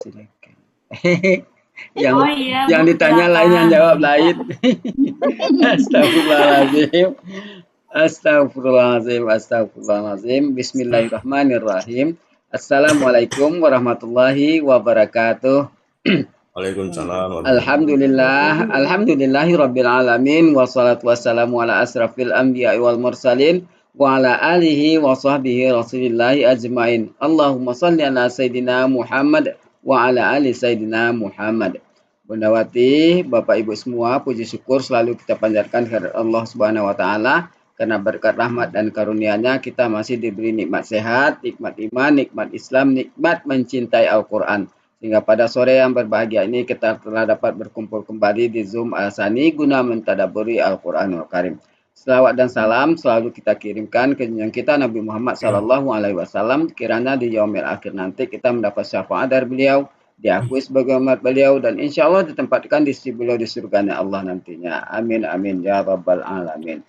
Silakan. yang Oh iya, yang Bu, ditanya lain, yang silakan. jawab lain. Astagfirullahaladzim. Astagfirullahaladzim. Astagfirullahaladzim. Bismillahirrahmanirrahim. Assalamualaikum warahmatullahi wabarakatuh. Waalaikumsalam warahmatullahi Alhamdulillah, alhamdulillahi rabbil alamin, wassalatu wassalamu ala asrafil anbiya'i wal mursalin, wa ala alihi wa sahbihi rasulillahi ajmain. Allahumma salli ala Sayyidina Muhammad wa ala ali Sayyidina Muhammad. Bunda Wati, Bapak Ibu semua, puji syukur selalu kita panjatkan kepada Allah Subhanahu wa taala karena berkat rahmat dan karunia-Nya kita masih diberi nikmat sehat, nikmat iman, nikmat Islam, nikmat mencintai Al-Qur'an. Sehingga pada sore yang berbahagia ini kita telah dapat berkumpul kembali di Zoom Al-Sani guna mentadaburi Al-Quranul Karim. Selawat dan salam selalu kita kirimkan ke junjungan kita Nabi Muhammad SAW. Kiranya di yaumil akhir nanti kita mendapat syafaat dari beliau, diakui sebagai umat beliau, dan insya Allah ditempatkan di sisi beliau di surganya Allah nantinya. Amin amin ya rabbal alamin.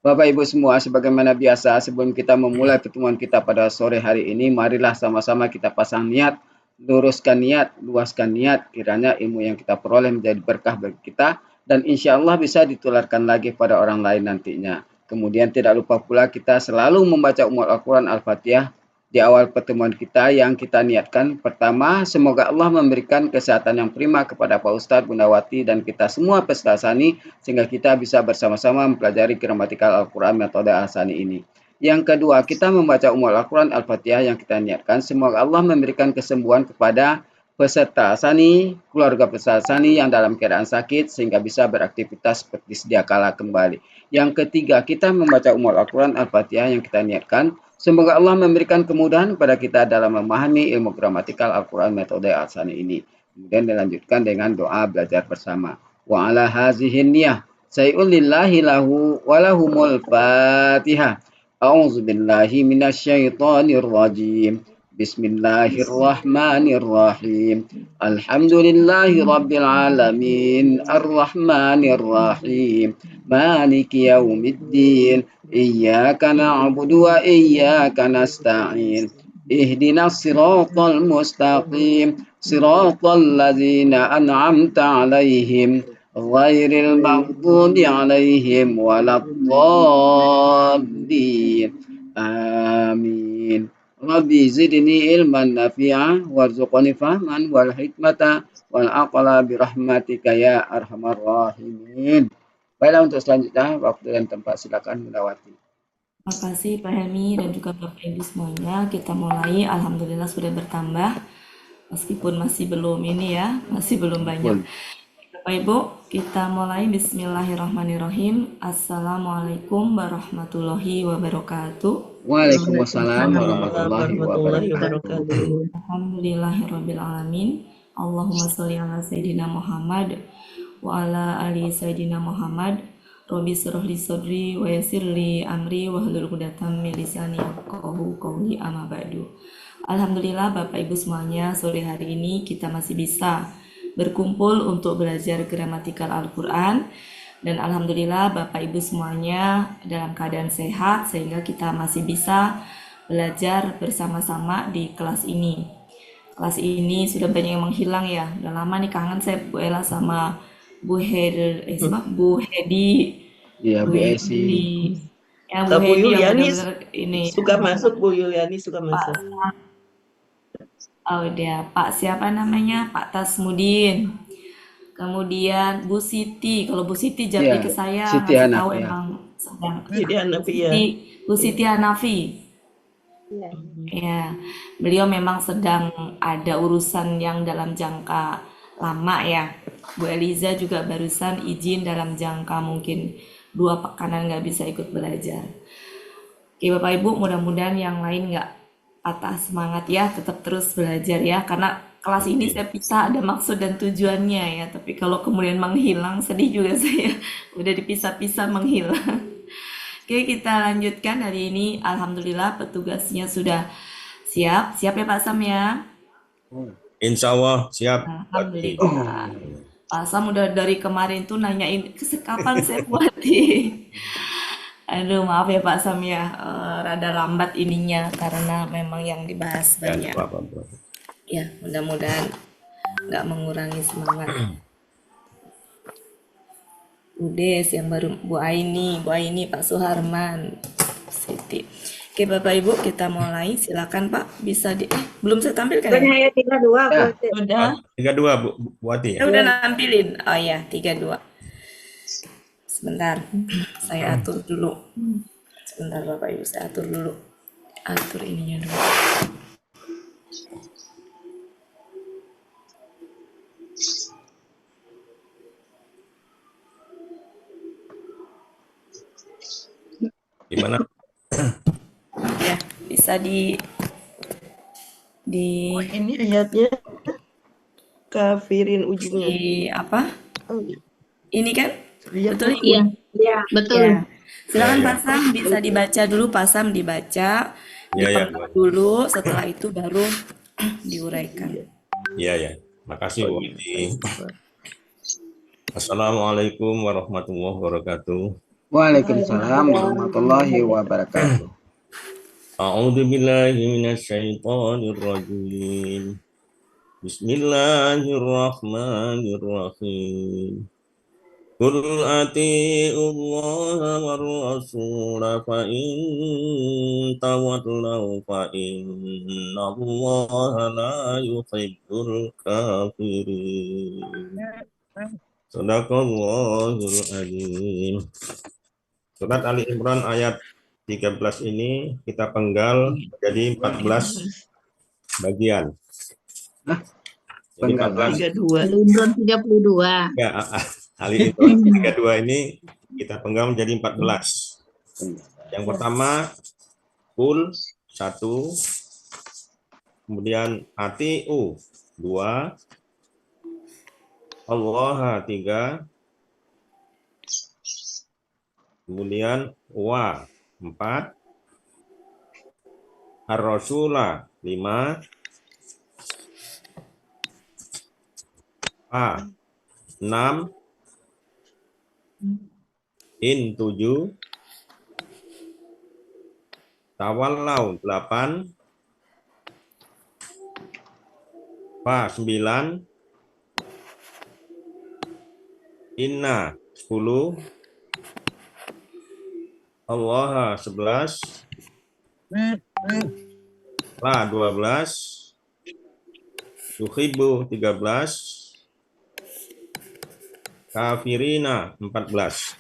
Bapak Ibu semua, sebagaimana biasa sebelum kita memulai pertemuan kita pada sore hari ini, marilah sama-sama kita pasang niat, luruskan niat, luaskan niat, kiranya ilmu yang kita peroleh menjadi berkah bagi kita, dan insya Allah bisa ditularkan lagi pada orang lain nantinya. Kemudian tidak lupa pula kita selalu membaca Al-Quran Al-Fatihah di awal pertemuan kita yang kita niatkan. Pertama, semoga Allah memberikan kesehatan yang prima kepada Pak Ustadz, Bunda Wati, dan kita semua peserta Sani, sehingga kita bisa bersama-sama mempelajari gramatikal Al-Quran metode Al-Sani ini. Yang kedua, kita membaca Al-Quran Al-Fatihah yang kita niatkan. Semoga Allah memberikan kesembuhan kepada peserta Sani, keluarga peserta Sani yang dalam keadaan sakit, sehingga bisa beraktivitas seperti sedia kala kembali. Yang ketiga, kita membaca Al-Quran Al-Fatihah yang kita niatkan. Semoga Allah memberikan kemudahan kepada kita dalam memahami ilmu gramatikal Al-Quran metode Al-Sani ini. Kemudian dilanjutkan dengan doa belajar bersama. Wa ala hazihin niyah. Say'un lillahi lahu walahumul fatihah. A'udzu billahi minasyaitonir rajim. Bismillahirrahmanirrahim. Alhamdulillahi rabbil alamin. Ar-Rahmanir-Rahim. Maliki yaumiddin. Iyyaka na'budu wa iyyaka nasta'in. Ihdinas siratal mustaqim. Siratal ladzina an'amta 'alaihim ghairil maghdubi 'alaihim waladdallin. Amin. Rabbi zidni ilman nafi'a warzuqni fahman wal hikmata wal aqla bi rahmatika ya arhamar rahimin. Baiklah, untuk selanjutnya waktu dan tempat silakan Bunda Wati. Terima kasih Pak Helmi dan juga Bapak Ibu semuanya. Kita mulai, alhamdulillah sudah bertambah. Meskipun masih belum ini ya, masih belum banyak. Bapak Ibu, kita mulai. Bismillahirrahmanirrahim. Assalamualaikum warahmatullahi wabarakatuh. Waalaikumsalam warahmatullahi wabarakatuh. Alhamdulillahirrabbilalamin. Allahumma sholli ala Sayyidina Muhammad wa ala ali Sayyidina Muhammad. Rabbi shrah li sadri wa yassir li amri wahlul 'uqdatam min lisani yafqahu qawli amma ba'du. Alhamdulillah Bapak Ibu semuanya, sore hari ini kita masih bisa berkumpul untuk belajar gramatikal Al-Quran. Dan alhamdulillah Bapak Ibu semuanya dalam keadaan sehat sehingga kita masih bisa belajar bersama-sama di kelas ini. Kelas ini sudah banyak yang menghilang ya. Udah lama nih kangen saya Bu Ella sama Bu Hedi. Iya, Bu Esi. Ya, Bu Yuliani ini suka masuk, Bu Yuliani suka masuk. Oh dia Pak siapa namanya? Pak Tasmudin. Kemudian Bu Siti. Kalau Bu Siti jadi ke saya Siti ngasih Hanafi, tahu ya. emang sedang Siti Hanafi, ya. Bu Siti Hanafi. Ya, beliau memang sedang ada urusan yang dalam jangka lama ya. Bu Eliza juga barusan izin dalam jangka mungkin 2 pekanan nggak bisa ikut belajar. Oke Bapak Ibu, mudah-mudahan yang lain nggak patah semangat ya, tetap terus belajar ya. Karena kelas ini saya pisah ada maksud dan tujuannya ya. Tapi kalau kemudian menghilang, sedih juga saya. Udah dipisah-pisah menghilang. Oke, kita lanjutkan hari ini. Alhamdulillah petugasnya sudah siap. Siap ya Pak Sam ya? Insya Allah siap. Alhamdulillah. Pak Sam udah dari kemarin tuh nanyain kapan saya buatin. Aduh maaf ya Pak Sam ya, rada lambat ininya karena memang yang dibahas banyak. Ya mudah-mudahan nggak mengurangi semangat. Udes yang baru Bu Aini, Pak Suharman, Siti. Oke Bapak Ibu kita mulai, silakan Pak bisa belum saya tampilkan ya? Bukannya ayat 32 Ya. Bu. Udah. 32 Bu Ati ya. Saya udah nampilin. Oh ya 32. Sebentar, saya atur dulu. Sebentar Bapak Ibu, saya atur dulu. Atur ininya dulu. Gimana? Ya, bisa di Oh, ini ayatnya kafirin ujungnya. di apa? Oh, iya. Ini kan? Lihat Betul Bu. Ibu? Iya, Betul. Ya. Silakan Ya, ya. Pak Sam bisa dibaca dulu, Pak Sam dibaca, Ya, ya. dipenggal dulu, setelah itu baru diuraikan. Iya, ya. Makasih Bu Ati. Assalamualaikum warahmatullahi wabarakatuh. Waalaikumsalam warahmatullahi wabarakatuh. A'udzu billahi minasyaitonir rajim. Bismillahirrahmanirrahim. Qul atii'ullaha war rasul fa in tawallaw fa innallaha la yuhibbul kafirin. Shadaqallahul azim. Surat Ali Imran ayat 13 ini kita penggal menjadi 14 bagian. Jadi Penggal. 14 Imran 32. ya, Ali Imran 32 ini kita penggal menjadi 14. Yang pertama kul 1, kemudian atiu 2, Allah 3, kemudian wa 4, ar-rasula 5, a 6, in 7, tawallau 8, fa 9, inna 10, Allah 11, la 12, yuhibbu 13, kafirina 14.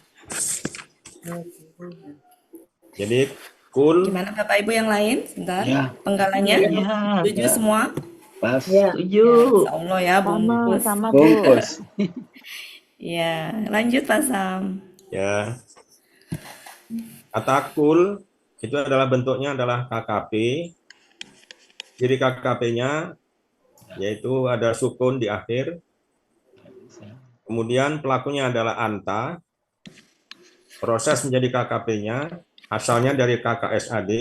Jadi kul Gimana Bapak Ibu yang lain? Sebentar, Ya. penggalannya. Ya, Setuju semua? Pas. Ya, setuju. Insya Allah ya, bungkus. sama Bu. Bungkus. Ya, lanjut Pak Sam. ya. Kata kul itu adalah bentuknya adalah KKP. Jadi KKP-nya yaitu ada sukun di akhir. Kemudian pelakunya adalah anta. Proses menjadi KKP-nya asalnya dari KKSAD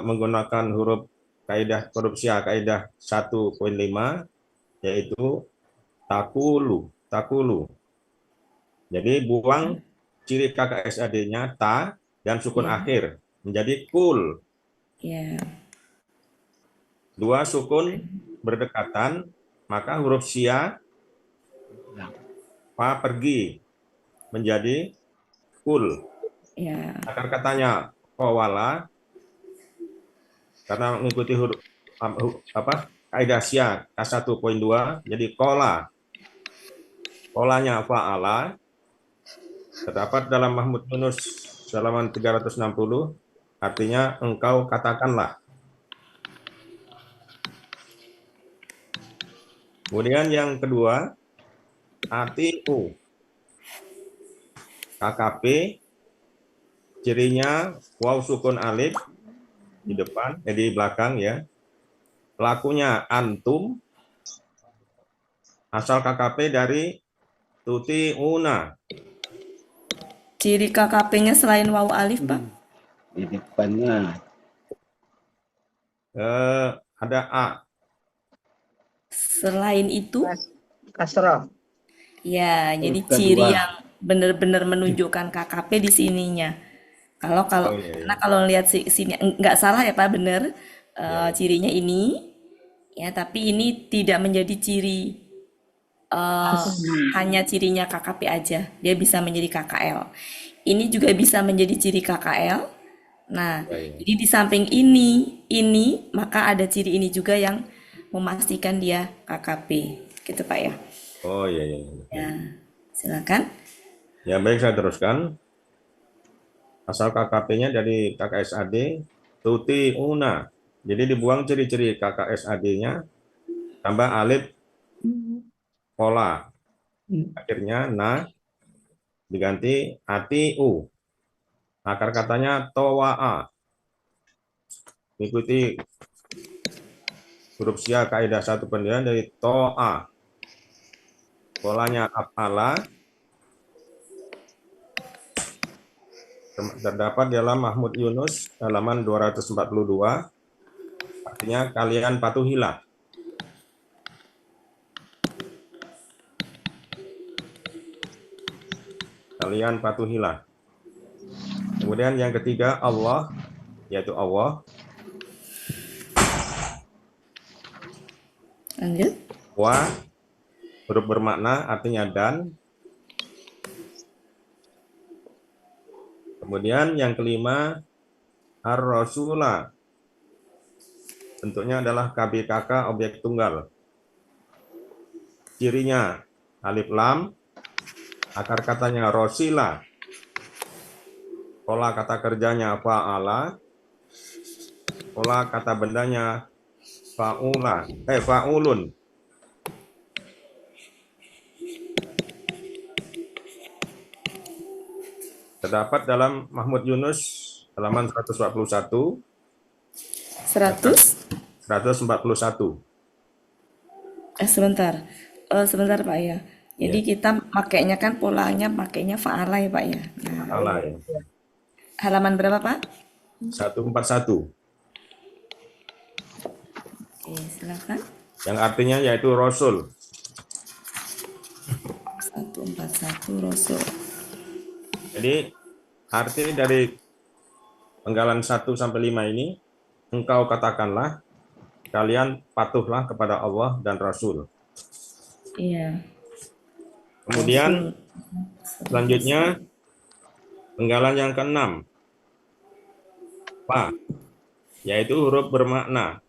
menggunakan huruf kaidah korupsia kaidah 1.5 yaitu takulu. Jadi buang ciri KKSAD-nya ta dan sukun akhir menjadi kul. Ya, Dua sukun berdekatan, maka huruf sia pa pergi menjadi kul. ya, Akar katanya kowala karena mengikuti huruf kaidah sia K1.2 jadi kola. Kolanya fa'ala terdapat dalam Mahmud Yunus halaman 360 artinya engkau katakanlah. Kemudian yang kedua atiu KKP cirinya waw sukun alif di depan di belakang ya. Pelakunya antum asal KKP dari tuti una. ciri KKP-nya selain waw alif Pak? Di depannya. Ada A. Selain itu, Kasroh. ya, jadi kedua. ciri yang benar-benar menunjukkan KKP di sininya. Kalau iya. karena kalau lihat sini nggak salah ya Pak, bener cirinya ini Ya, tapi ini tidak menjadi ciri hanya cirinya KKP aja. Dia bisa menjadi KKL. Ini juga bisa menjadi ciri KKL. Nah, Ya, ya. jadi di samping ini, maka ada ciri ini juga yang memastikan dia KKP. Gitu, Pak ya. Oh iya, iya, iya. Ya, silakan. Ya baik, saya teruskan. Asal KKP-nya dari KKSAD Tuti Una. Jadi dibuang ciri-ciri KKSAD-nya, tambah alif pola. Akhirnya na diganti ati u. Akar katanya towa'a. Mengikuti huruf sia kaidah satu pendirian dari to'a. Polanya af'ala. Terdapat dalam Mahmud Yunus halaman 242. Artinya kalian patuhilah. Kalian patuhilah. Kemudian yang ketiga Allah, yaitu Allah. Lanjut. Wa, huruf bermakna artinya dan. Kemudian yang kelima ar-rasula. Bentuknya adalah KBKK objek tunggal. Cirinya alif lam, akar katanya rosila. Pola kata kerjanya fa'ala. Pola kata bendanya fa'ulun. Terdapat dalam Mahmud Yunus halaman 141. 100. 141. Sebentar. Sebentar Pak ya. Jadi kita makainya kan polanya pakainya fa'ala ya Pak ya. Nah, Salah ya. halaman berapa Pak? 141. Oke, silakan. Yang artinya yaitu Rasul. 141 Rasul. Jadi arti dari penggalan 1 sampai 5 ini, engkau katakanlah, kalian patuhlah kepada Allah dan Rasul. Iya. Kemudian selanjutnya penggalan yang ke-6. Fa, yaitu huruf bermakna.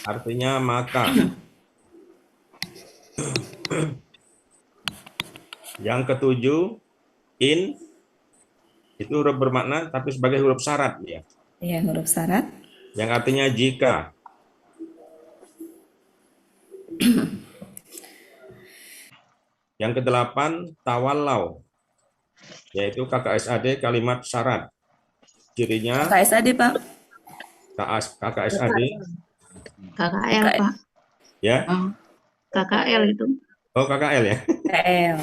Artinya maka. Yang ke-7 in, itu huruf bermakna tapi sebagai huruf syarat ya. Iya, huruf syarat. Yang artinya jika. Yang ke-8 tawallau, yaitu KKSAD kalimat syarat. Cirinya KSAD Pak. KKSAD KKL, Pak. ya. KKL itu. Oh, KKL ya. KL.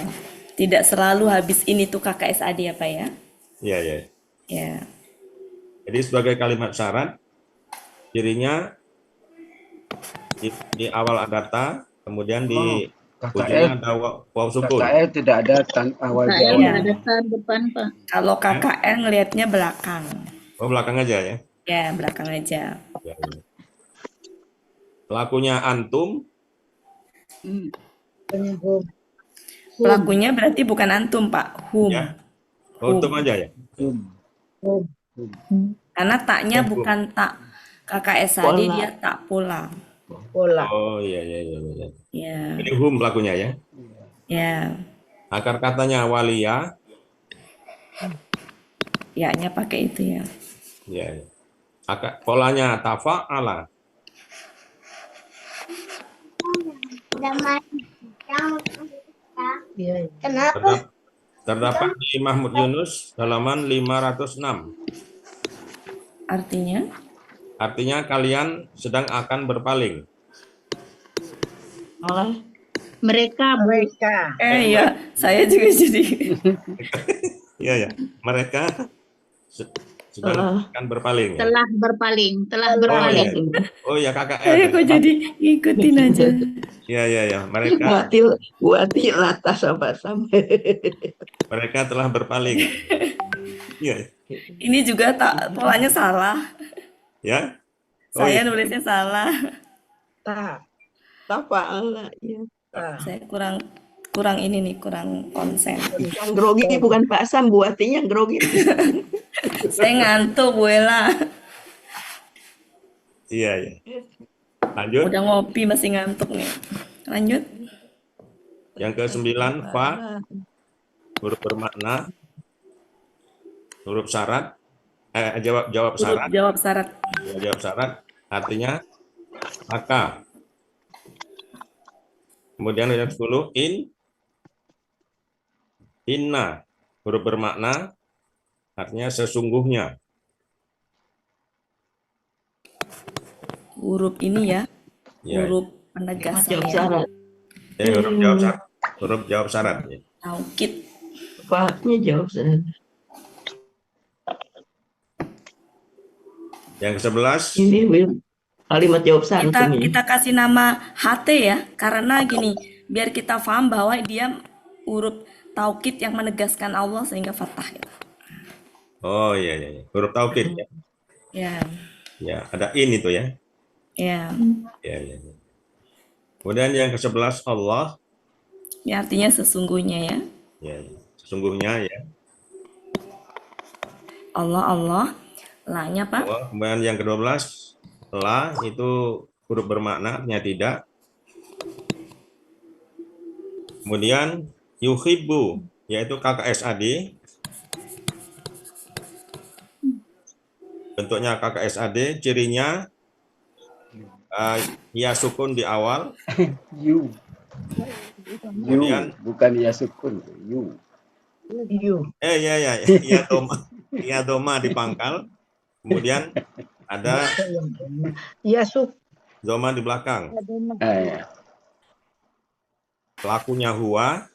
Tidak selalu habis ini tuh KKSAD ya Pak ya. Iya, ya. Ya. Jadi sebagai kalimat syarat, cirinya di awal ada ta, kemudian di ujungnya ada waw sukun. KKL tidak ada awal di KKL awal. nggak ada tan depan, Pak. Kalau KKL ngelihatnya belakang. Oh, belakang aja ya. Ya, belakang aja. Ya, ya. Pelakunya antum. Pelakunya berarti bukan antum Pak, hum. Ya. Oh, antum aja ya. Karena taknya bukan tak KKSAD, dia tak pola. Oh, iya, iya, iya, iya. Ya, Ini hum pelakunya ya. ya. Akar katanya walia. Ya-nya pakai itu ya. Ya, ya. Polanya tafa'ala. Kenapa? Terdapat di Mahmud Yunus halaman 506. Artinya? Artinya kalian sedang akan berpaling. Mereka. Ya, saya juga jadi. Iya, ya. Mereka sedang akan berpaling. Ya? Telah berpaling. Oh ya, KKL. Saya kok jadi ngikutin aja. Iya, iya, ya. Mereka telah berpaling. Iya. Ini juga tak polanya salah. Ya. Oh, Saya iya. nulisnya salah. Tafa'ala ya. Saya kurang ini nih, kurang konsen. Yang grogi bukan Pak Sam, Bu Atinya yang grogi. Saya ngantuk, Bu Ella. Iya, iya. Lanjut. Udah ngopi masih ngantuk nih. Lanjut. Yang ke-9, fa, huruf bermakna, huruf syarat, jawab Huruf syarat, jawab syarat. jawab syarat, artinya maka. Kemudian yang 10, inna, huruf bermakna, artinya sesungguhnya. Huruf ini ya, Ya, huruf penegasan Jawab ya. syarat. huruf jawab syarat. Huruf jawab syarat. Ya. Taukid. Fa'nya jawab syarat. Yang ke-11, Ini Will, kalimat jawab syarat ini. Kita kasih nama HT ya, karena gini, biar kita paham bahwa dia huruf taukid yang menegaskan Allah sehingga fathah. Gitu. oh iya, iya, iya. Huruf taukid ya. Ya, Ya, ada in itu ya. ya. Ya, ya, ya. Kemudian yang ke-11, Allah. Ya artinya sesungguhnya ya. Ya, ya. Sesungguhnya ya. Allah. La-nya Pak? Allah. Kemudian yang ke-12, la itu huruf bermakna, artinya tidak. Kemudian yuhibbu, yaitu KKSAD. Bentuknya KKSAD, cirinya ya sukun di awal. You. Kemudian Bukan ya sukun. You. ya doma di pangkal. Kemudian ada doma di belakang. Ya. Pelakunya huwa.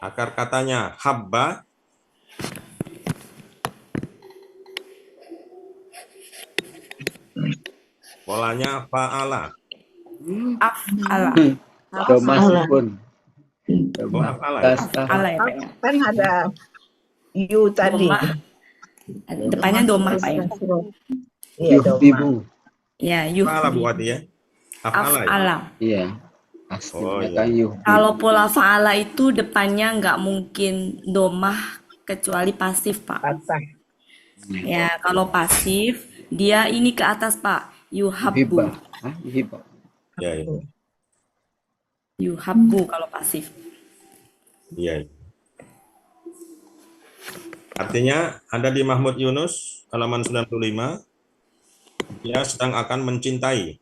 Akar katanya habba. Polanya fa'ala. Af'ala. Doma sukun. Oh, fa'ala ya? Af'ala ya Pak ya. Kan ada you tadi. Doma. Depannya doma Pak ya. Iya, doma. Yuhbibu. Ya, Fa'ala buat ya. Af'ala ya? Af'ala. Iya. Oh, Aslinya iya. kan yuhbibu. Kalau pola fa'ala itu depannya nggak mungkin domah kecuali pasif Pak. Patah. Ya, kalau pasif dia ini ke atas Pak. Yuhabbu. Hibah. Hah? Hibah. Ya, ya. Yuhabbu kalau pasif. Iya. Artinya ada di Mahmud Yunus halaman 95, dia sedang akan mencintai.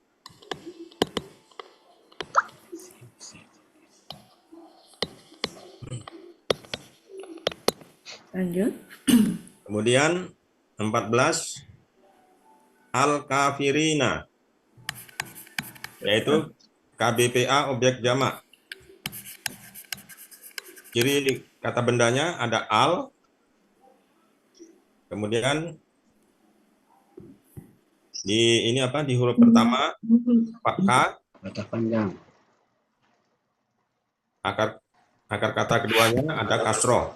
Lanjut. Kemudian 14 al-kafirina, yaitu KBPA objek jamak. Ciri kata bendanya ada al, kemudian di ini apa di huruf pertama k, Kata panjang. akar kata keduanya ada kasroh.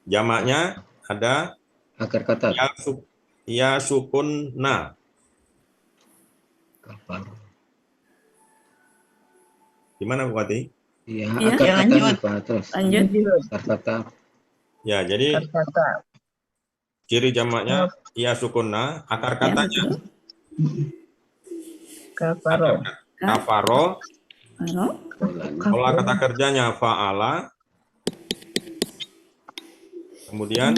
Jamaknya ada Akar kata. ya sukun na. Kapal. Gimana Bu Wati? Iya, Iya, akar ya, katanya lanjut. apa terus? Lanjut. Akar kata. Ya, jadi Kata. ciri jamaknya ya sukun na, akar Ya, katanya betul. Kafaro. kafaro, Halo. pola kata kerjanya fa'ala, kemudian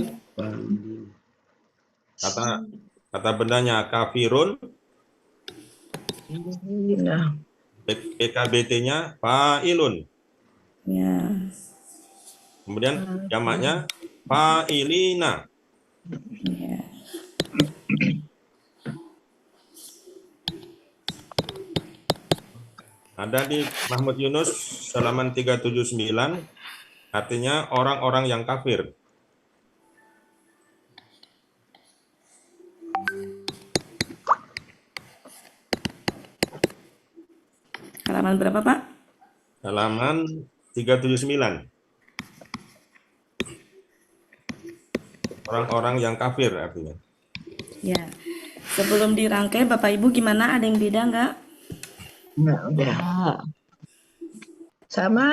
kata bendanya kafirun, Nah, PKBT-nya fa'ilun, Ya. kemudian jamaknya fa'ilina. Ya. Ada di Mahmud Yunus halaman 379, artinya orang-orang yang kafir. Halaman berapa Pak? Halaman 379. Orang-orang yang kafir artinya. Ya. Sebelum dirangkai, Bapak Ibu gimana? Ada yang beda nggak? Nah, udah. Ya. Sama.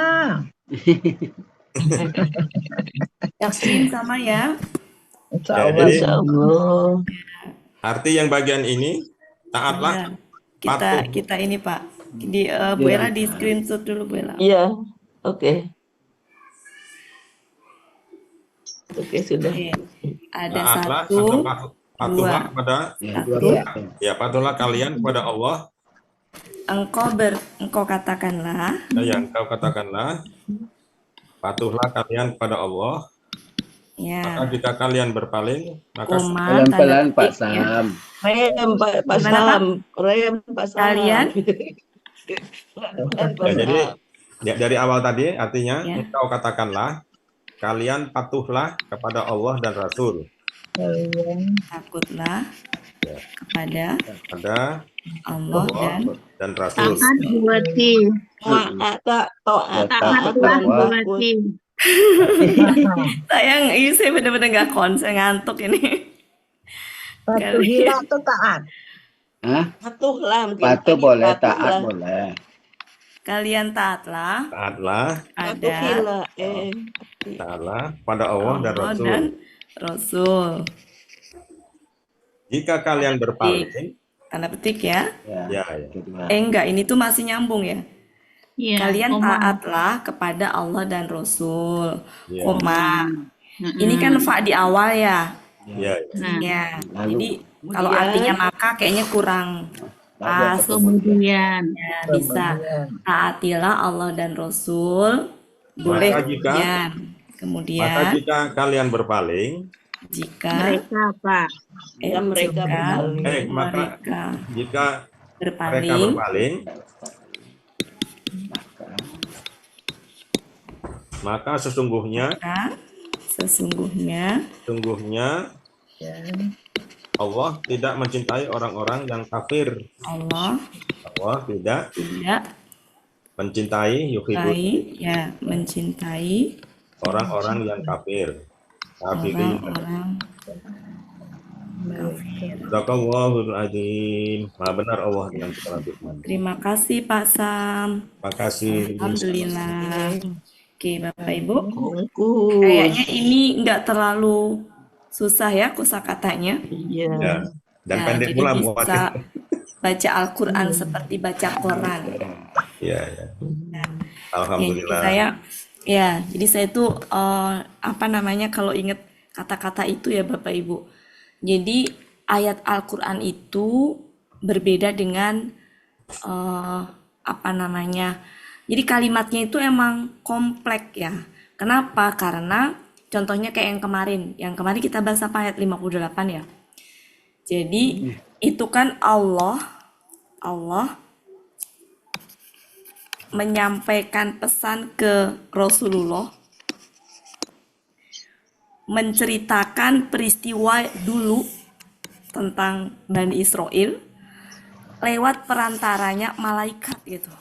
Yakin sama ya? Insya Ya, Allah. jadi Insya Allah. arti yang bagian ini, taatlah, Iya. patuh. Kita ini Pak. Bu Ella di screenshot dulu Bu Ella. Iya, oke. Oke, sudah. Oke. Ada Taatlah satu, atau patuhlah dua. kepada, Satu. ya patuhlah kalian kepada Allah. Engkau katakanlah. Ya, engkau katakanlah, patuhlah kalian kepada Allah. Ya. Maka jika kalian berpaling, maka Koma, Pelan-pelan tanda Pak petik, ya. Sam. Rem, Pak Gimana, Pak? Sam. Rem, Pak Sam. Kalian? Pelan-pelan, Pak ya, jadi Sam. dari awal tadi artinya Ya. engkau katakanlah, kalian patuhlah kepada Allah dan Rasul. Takutlah Ya. kepada Pada Allah dan Rasul. Taat buati. Taat, taat, Taatlah buati. sayang, ini saya benar-benar nggak konsen, ngantuk ini. Patuhilah atau taat? Hah? Patuhlah mungkin. Patuh boleh, taat Patuhlah. boleh. Kalian taatlah Taatlah, ada Patuhilah. taatlah pada Allah dan Allah Rasul. dan Rasul. Jika kalian berpaling, Tanda petik ya. ya, ya. Kedua. Enggak, ini tuh masih nyambung ya. Ya, Kalian koma. taatlah kepada Allah dan Rasul. Ya. Koma. Ini kan fa di awal ya. Ya, ya. Nah, Ya. Lalu. Jadi kalau Kemudian. artinya maka kayaknya kurang pas. kemudian Ya, bisa taatilah Allah dan Rasul. Boleh Maka jika- kemudian. Maka Kemudian jika kalian berpaling, jika mereka apa? Ya, mereka jika berpaling. maka mereka jika mereka berpaling, berpaling, maka sesungguhnya sesungguhnya Allah tidak mencintai orang-orang yang kafir. Allah Allah tidak tidak mencintai mencintai orang-orang yang kafir. Kafirin. orang-orang kafir. Sadaqallahul adzim. Maha benar Allah dengan segala firman. Terima kasih Pak Sam. Terima kasih. Alhamdulillah. Oke Bapak Ibu, Bungkus. kayaknya ini nggak terlalu susah ya kosakatanya. Iya. Ya. Dan Ya, pendek jadi pula bisa muatnya. baca Al-Quran seperti baca Quran. Ya, ya. Ya, Alhamdulillah. jadi saya tuh kalau ingat kata-kata itu ya Bapak Ibu. Jadi ayat Al-Quran itu berbeda dengan jadi kalimatnya itu emang kompleks ya. Kenapa? Karena contohnya kayak yang kemarin kita bahas apa ayat 58 ya. Jadi itu kan Allah menyampaikan pesan ke Rasulullah, menceritakan peristiwa dulu tentang Bani Israel lewat perantaranya malaikat gitu.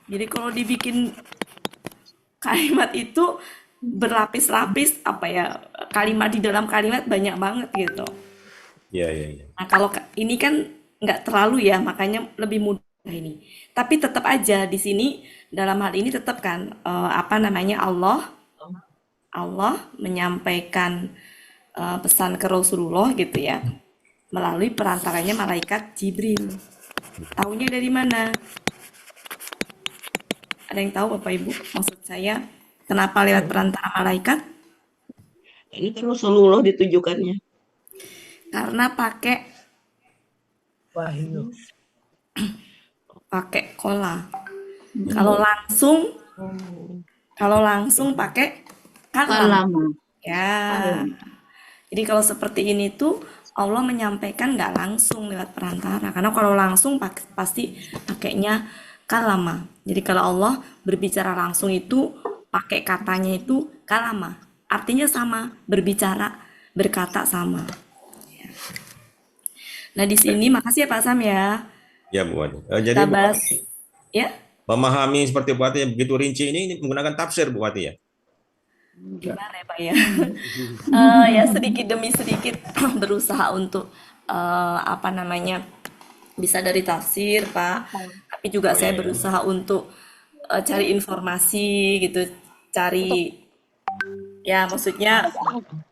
Jadi kalau dibikin kalimat itu berlapis-lapis kalimat di dalam kalimat banyak banget gitu. Ya, ya, ya. Nah kalau ini kan nggak terlalu ya, makanya lebih mudah ini. Tapi tetap aja di sini dalam hal ini tetap kan Allah menyampaikan pesan ke Rasulullah gitu ya melalui perantaranya malaikat Jibril. Taunya dari mana? Ada yang tahu Bapak Ibu? Maksud saya kenapa lewat perantara malaikat? Ini kan Rasulullah ditujukannya. Karena pakai Wahyu. kola. Kalau langsung pakai kalam. Lama. Ya. Jadi kalau seperti ini tuh Allah menyampaikan nggak langsung lewat perantara. Karena kalau langsung pasti pakainya kalama. Jadi kalau Allah berbicara langsung itu pakai katanya itu kalama. Artinya sama, berkata sama. Ya. Nah di sini makasih ya Pak Sam ya. Ya, Bu Wati. Jadi Kita Bu bahas Wati, ya. memahami seperti Bu Wati yang begitu rinci ini menggunakan tafsir Bu Wati ya. Gimana ya Pak ya? Ya sedikit demi sedikit berusaha untuk apa namanya, bisa dari tafsir, Pak. Tapi juga Oh saya iya. berusaha untuk cari informasi gitu, cari ya maksudnya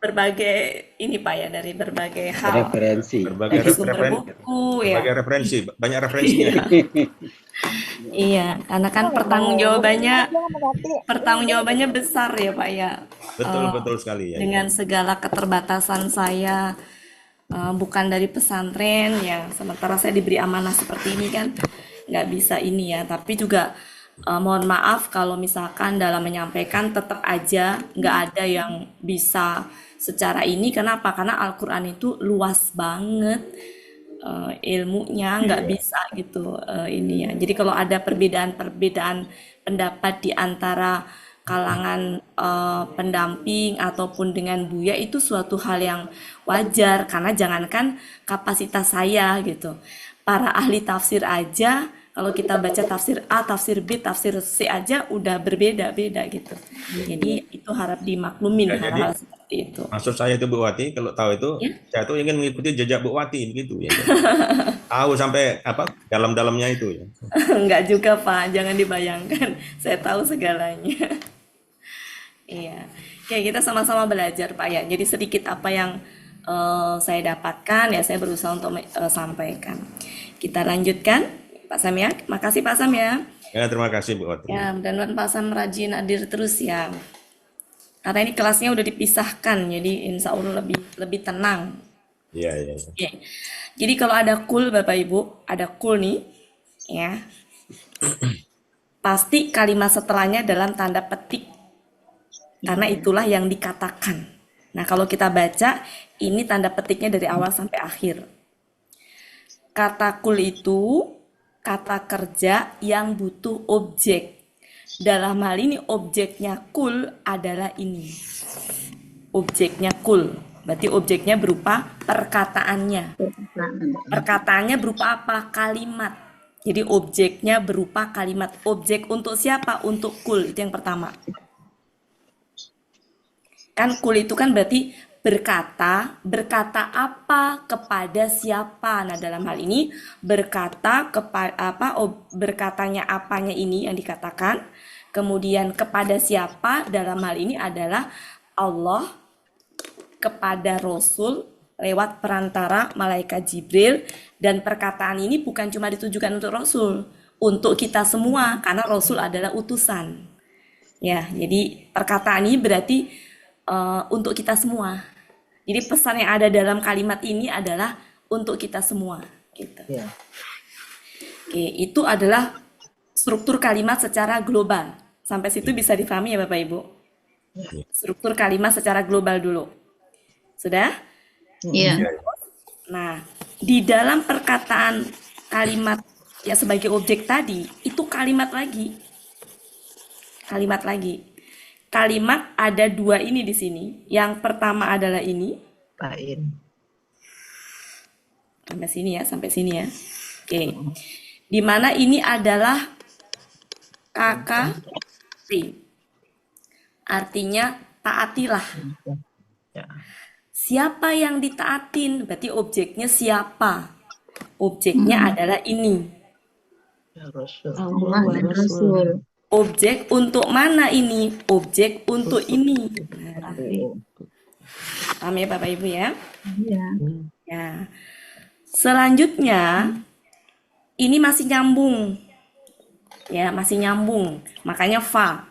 berbagai ini Pak ya, dari berbagai hal, Referensi. Berbagai dari sumber buku ya. berbagai referensi, banyak referensinya. Iya, karena kan pertanggungjawabannya besar ya Pak ya. Betul Eh, betul sekali ya. dengan segala keterbatasan saya, bukan dari pesantren ya, sementara saya diberi amanah seperti ini kan nggak bisa ini ya, tapi juga mohon maaf kalau misalkan dalam menyampaikan tetap aja nggak ada yang bisa secara ini. Kenapa? Karena Al-Quran itu luas banget, ilmunya nggak bisa gitu, ini ya. Jadi kalau ada perbedaan-perbedaan pendapat di antara kalangan pendamping ataupun dengan Buya, itu suatu hal yang wajar, karena jangankan kapasitas saya gitu, para ahli tafsir aja kalau kita baca tafsir A, tafsir B, tafsir C aja udah berbeda-beda gitu. Jadi itu harap dimaklumin Ya, jadi hal-hal seperti itu. maksud saya itu Bu Wati, kalau tahu itu, Ya. saya tuh ingin mengikuti jejak Bu Wati begitu ya. Tahu sampai apa dalam-dalamnya itu ya. Enggak juga Pak, jangan dibayangkan. Saya tahu segalanya. Iya, kayak kita sama-sama belajar Pak ya. Jadi sedikit apa yang saya dapatkan ya saya berusaha untuk sampaikan. Kita lanjutkan Pak Sam ya. Makasih Pak Sam ya. Ya, terima kasih Bu Wati. Ya, mudah-mudahan Pak Sam rajin hadir terus ya. Karena ini kelasnya udah dipisahkan, jadi insya Allah lebih tenang. Iya, iya, iya. Oke. Jadi kalau ada kul Bapak Ibu, ada kul nih, ya. Pasti kalimat setelahnya dalam tanda petik, karena itulah yang dikatakan. Nah, kalau kita baca, ini tanda petiknya dari awal sampai akhir. Kata kul itu kata kerja yang butuh objek. Dalam hal ini objeknya kul adalah ini. Objeknya kul. Berarti objeknya berupa perkataannya. Perkataannya berupa apa? Kalimat. Jadi objeknya berupa kalimat. Objek untuk siapa? Untuk kul. Itu yang pertama. Kan kul itu kan berarti berkata apa kepada siapa. Nah, dalam hal ini berkata kepada berkatanya apanya ini yang dikatakan. Kemudian kepada siapa dalam hal ini adalah Allah kepada Rasul lewat perantara malaikat Jibril, dan perkataan ini bukan cuma ditujukan untuk Rasul, untuk kita semua karena Rasul adalah utusan. Ya, jadi perkataan ini berarti untuk kita semua. Jadi pesan yang ada dalam kalimat ini adalah untuk kita semua, gitu. Ya. Oke, itu adalah struktur kalimat secara global. Sampai situ bisa difahami ya Bapak Ibu? Struktur kalimat secara global dulu. Sudah? Iya. Nah, di dalam perkataan kalimat ya sebagai objek tadi, itu kalimat lagi. Kalimat lagi. Kalimat ada dua ini di sini. Yang pertama adalah ini. Pain. Sampai sini ya. Oke. Di mana ini adalah KKT. Artinya taatilah. Ya. Siapa yang ditaatin? Berarti objeknya siapa? Objeknya adalah ini. Ya Rasul. Allah dan Rasul. Objek untuk mana ini? Objek untuk ini. Paham ya Bapak Ibu ya? Iya. Ya. Selanjutnya, ini masih nyambung. Ya, masih nyambung. Makanya fa.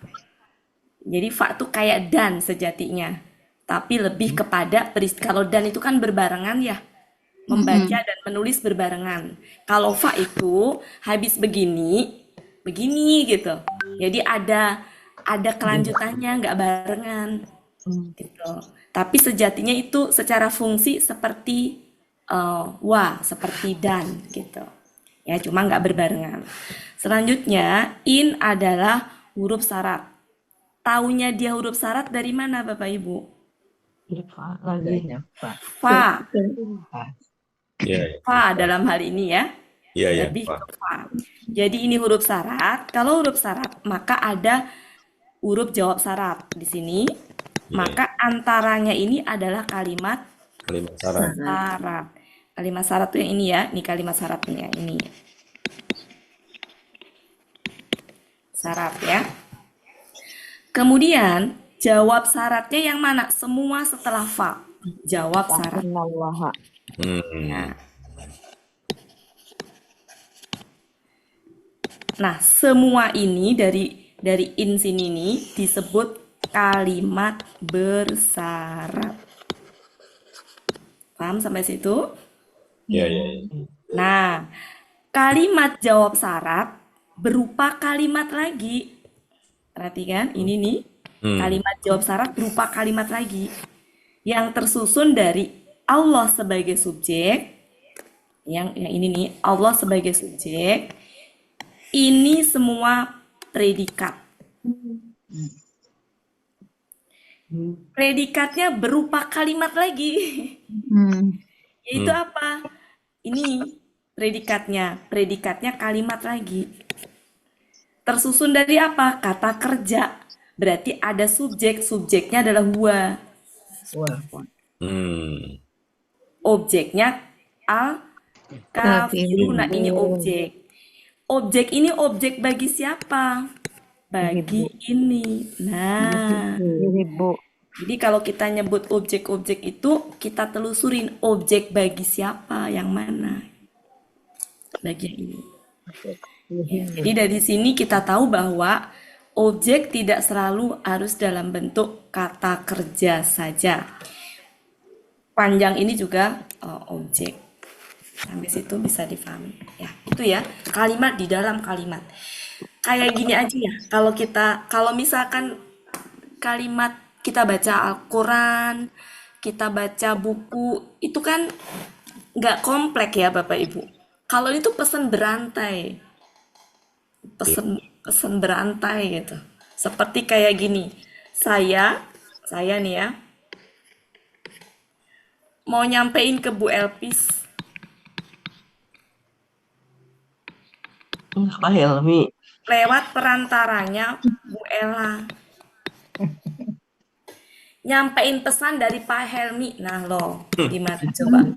Jadi fa itu kayak dan sejatinya. Tapi lebih kepada kalau dan itu kan berbarengan ya. Membaca dan menulis berbarengan. Kalau fa itu habis begini gitu. Jadi ada kelanjutannya, nggak barengan. Gitu. Tapi sejatinya itu secara fungsi seperti seperti dan gitu. Ya, cuma nggak berbarengan. Selanjutnya, in adalah huruf syarat. Taunya dia huruf syarat dari mana Bapak Ibu? Adanya Pak. Fa. Iya, Fa dalam hal ini ya. iya, iya, Lebih Pak. ke fa. Jadi ini huruf syarat. Kalau huruf syarat, maka ada huruf jawab syarat di sini. Maka antaranya ini adalah kalimat Kalimat syarat. syarat. Kalimat syarat tuh yang ini ya. Ini kalimat syaratnya ini. Syarat ya. Kemudian jawab syaratnya yang mana? Semua setelah fa. Jawab syarat. Innallaha. Nah. Nah, semua ini dari in sini nih disebut kalimat bersyarat. Paham sampai situ? Ya, ya, ya. Nah, kalimat jawab syarat berupa kalimat lagi. Perhatikan, ini nih. Kalimat jawab syarat berupa kalimat lagi. Yang tersusun dari Allah sebagai subjek. Yang ini nih, Allah sebagai subjek. Ini semua predikat. Predikatnya berupa kalimat lagi. Yaitu apa? Ini predikatnya. Predikatnya kalimat lagi. Tersusun dari apa? Kata kerja. Berarti ada subjek. Subjeknya adalah huwa. Wah. Objeknya al-kafiruna. Ini objek. Objek ini objek bagi siapa? Bagi ini. Nah, Ibu. jadi kalau kita nyebut objek-objek itu, kita telusurin objek bagi siapa, yang mana. Bagian ini. Jadi dari sini kita tahu bahwa objek tidak selalu harus dalam bentuk kata kerja saja. Panjang ini juga objek. Sampai situ bisa difahami. Ya, itu ya, kalimat di dalam kalimat. Kayak gini aja ya, kalau misalkan kalimat kita baca Al-Quran, kita baca buku, itu kan nggak kompleks ya Bapak Ibu. Kalau itu pesan berantai, pesan berantai gitu. Seperti kayak gini, saya nih ya, mau nyampein ke Bu Elpis, Pak Helmi. lewat perantaranya Bu Ella. Nyampein pesan dari Pak Helmi. Nah loh, gimana coba?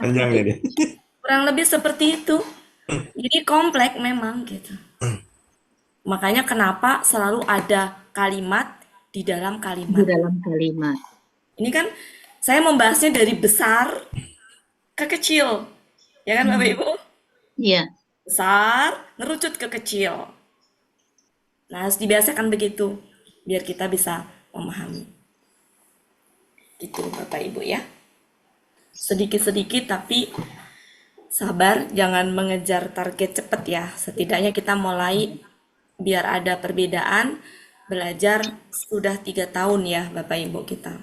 Panjang ini. Kurang lebih seperti itu. Jadi kompleks memang gitu. Makanya kenapa selalu ada kalimat di dalam Di kalimat. dalam kalimat. Ini kan saya membahasnya dari besar ke kecil. Ya kan Bapak Ibu? Iya. Besar, ngerucut ke kecil. Nah, harus dibiasakan begitu. Biar kita bisa memahami. Gitu Bapak Ibu ya. Sedikit-sedikit tapi sabar, jangan mengejar target cepat ya. Setidaknya kita mulai biar ada perbedaan. Belajar sudah 3 tahun ya Bapak Ibu kita.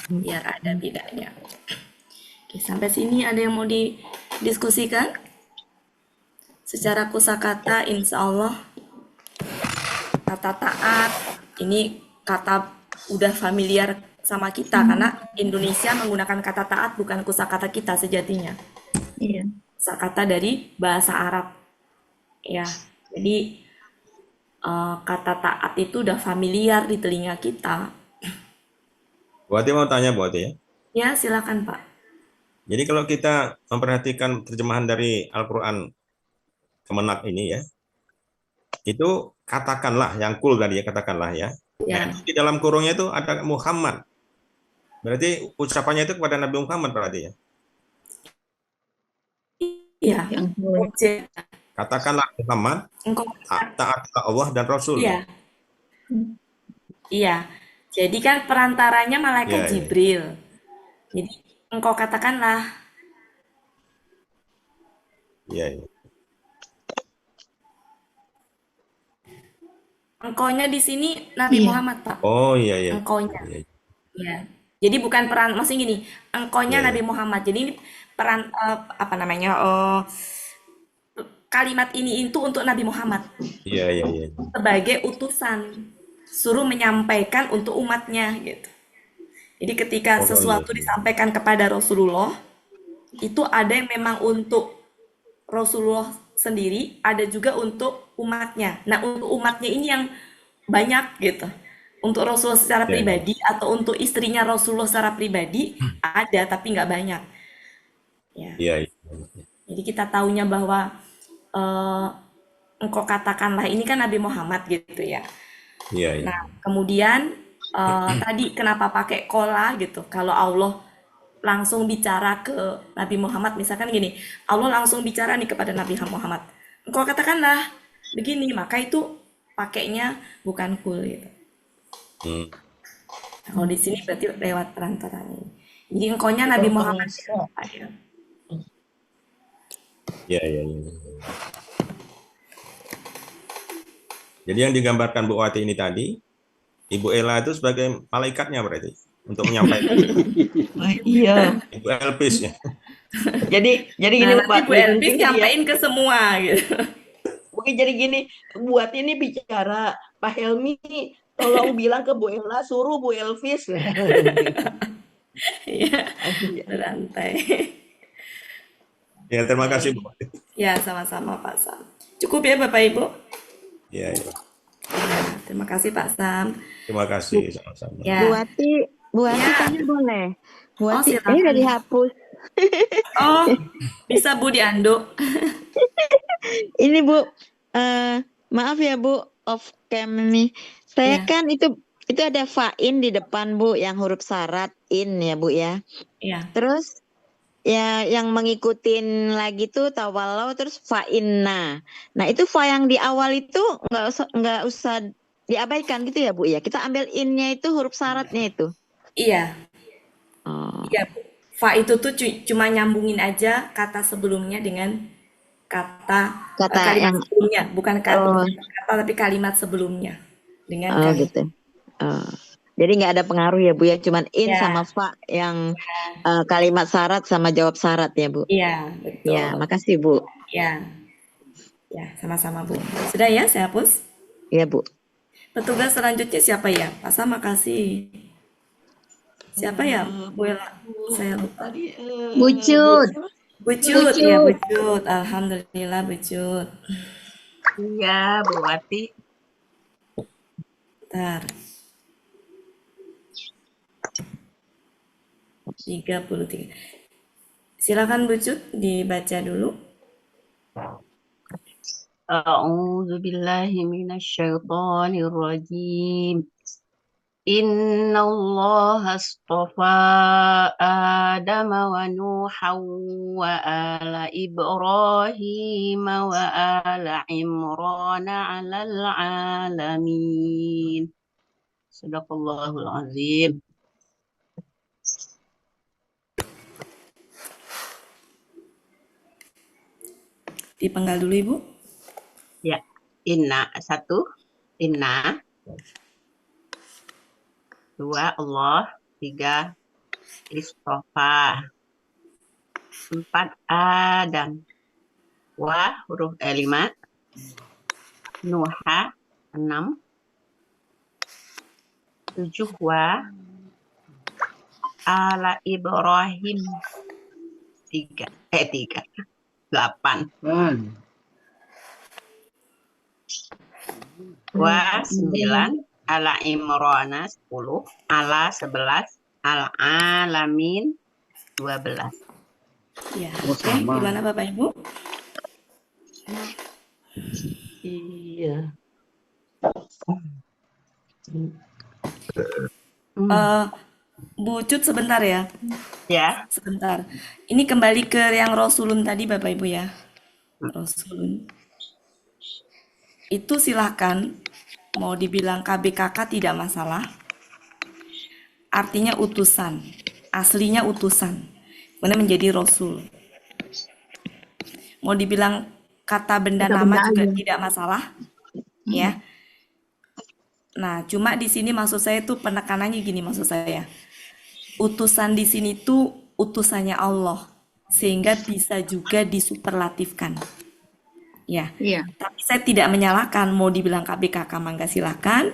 Biar ada bedanya. Oke, sampai sini ada yang mau didiskusikan? Secara kosakata insya Allah kata taat ini kata udah familiar sama kita karena Indonesia menggunakan kata taat bukan kosakata kita sejatinya. Iya. Kosakata dari bahasa Arab. Ya, jadi kata taat itu udah familiar di telinga kita. Bu Ati mau tanya, Bu Ati ya. Ya, silakan Pak. Jadi kalau kita memperhatikan terjemahan dari Al-Quran Kemenak ini ya, itu katakanlah, yang cool tadi ya, katakanlah ya. Ya. Nah, di dalam kurungnya itu ada Muhammad. Berarti ucapannya itu kepada Nabi Muhammad berarti ya. Iya. Yang Objek. Katakanlah Muhammad, Engkau taatlah Allah dan Rasul. Iya. Iya. Jadi kan perantaranya malaikat Iya, iya. Jibril. Jadi engkau katakanlah. Iya, iya. Engkaunya di sini Nabi Iya. Muhammad, Pak. Oh iya iya. Engkaunya. Iya, iya. Ya. Jadi bukan peran, maksudnya gini, engkaunya Iya, iya. Nabi Muhammad. Jadi ini peran apa namanya? Kalimat ini itu untuk Nabi Muhammad Iya, iya, iya. sebagai utusan, suruh menyampaikan untuk umatnya gitu. Jadi ketika Oh, sesuatu iya. disampaikan kepada Rasulullah, itu ada yang memang untuk Rasulullah sendiri, ada juga untuk umatnya. Nah, untuk umatnya ini yang banyak gitu. Untuk Rasulullah secara Ya, ya. pribadi atau untuk istrinya Rasulullah secara pribadi ada, tapi nggak banyak. Ya, Iya, iya. jadi kita taunya bahwa eh, engkau katakanlah ini kan Nabi Muhammad gitu ya. Iya, iya. Nah, kemudian tadi kenapa pakai kola gitu? Kalau Allah langsung bicara ke Nabi Muhammad, misalkan gini, Allah langsung bicara nih kepada Nabi Muhammad. Engkau katakanlah begini, maka itu pakainya bukan kul gitu. Hmm. Nah, kalau di sini berarti lewat perantara ini. Jadi engkaunya Nabi Bukan Muhammad penguasa. ya. Iya, iya, iya. Jadi yang digambarkan Bu Wati ini tadi, Ibu Ella itu sebagai malaikatnya berarti untuk menyampaikan. Wah, iya. Ibu Elpis ya. Jadi gini Nah, nanti Pak, Bu Elvis mungkin gini ya. nyampein ke semua gitu. Mungkin jadi gini, buat ini bicara Pak Helmi, tolong bilang ke Bu Ella, suruh Bu Elvis. Iya, Iya. berantai. Ya, terima kasih Bu Wati. Ya, sama-sama Pak Sam. Cukup ya Bapak Ibu? Ya, ya. Ya, terima kasih Pak Sam. Terima kasih sama-sama. Ya, Bu Wati ya. tanya boleh? Bu Oh, Wati, ini udah silakan. dihapus. Oh, bisa Bu dianduk. Ini Bu, maaf ya Bu, off cam ini. Saya Iya, kan itu ada fain di depan Bu, yang huruf syarat in ya Bu ya. iya. Terus ya yang mengikutin lagi tuh tawalau terus fa'inna. Nah itu fa yang di awal itu nggak usah diabaikan gitu ya Bu ya. Kita ambil innya itu huruf syaratnya itu. Iya, Oh, iya. Bu. Fa itu tuh cuma nyambungin aja kata sebelumnya dengan kata kalimat yang sebelumnya, bukan oh, kata tapi kalimat sebelumnya dengan oh kalimat. gitu. Oh. Jadi nggak ada pengaruh ya Bu ya, cuman in sama Ya, fa yang kalimat syarat sama jawab syarat ya Bu. iya, Ya, betul. makasih Bu. Ya, ya, sama-sama Bu. Sudah ya, saya hapus. Ya Bu. Petugas selanjutnya siapa ya? Pak Sam, makasih. Siapa ya? Bu Ella? Saya lupa. Tadi Bucut. siapa? Bucut, ya Bucut. Alhamdulillah Bucut. Iya, Bu Wati. Bentar. 33. Silakan Bucut dibaca dulu. A'udzu billahi minasyaitonir rajim. Innallaha astafa Adama wa Nuha wa ala Ibrahim wa ala Imran 'alal 'alamin. Sadaqallahul azim. Dipenggal dulu Ibu. Ya, inna satu, inna, dua Allah, tiga istofa, empat Adam, huruf lima, Nuha, enam, tujuh ala Ibrahim, tiga, delapan, sembilan, ala Imrana 10, ala 11, al alamin 12. Ya, Oh, oke. sama. Gimana Bapak Ibu? Iya. Bucut sebentar ya. Ya. Sebentar. Ini kembali ke yang Rasulun tadi Bapak Ibu ya. Rasulun. Itu silahkan mau dibilang KBKK tidak masalah. Artinya utusan. Aslinya utusan. Kemudian menjadi Rasul. Mau dibilang kata benda nama juga tidak masalah. Ya. Nah, cuma di sini maksud saya tuh penekanannya gini maksud saya. Utusan di sini tuh utusannya Allah. Sehingga bisa juga disuperlatifkan. Ya. Iya. Tapi saya tidak menyalahkan mau dibilang KBKK mangga silakan.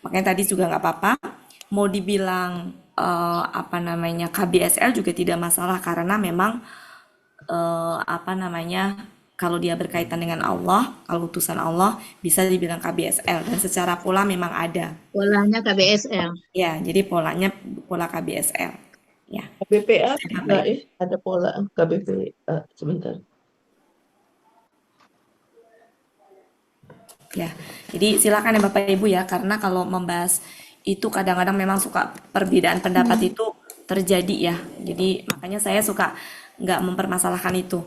Makanya tadi juga nggak apa-apa. Mau dibilang apa namanya KBSL juga tidak masalah karena memang apa namanya kalau dia berkaitan dengan Allah, kalau utusan Allah bisa dibilang KBSL dan secara pola memang ada. Polanya KBSL. Ya, jadi polanya pola KBSL. Ya, KBPA sudah enggak baik. ada pola KBPA sebentar. Ya, jadi silakan ya Bapak Ibu ya, karena kalau membahas itu kadang-kadang memang suka perbedaan pendapat itu terjadi ya. Jadi makanya saya suka nggak mempermasalahkan itu.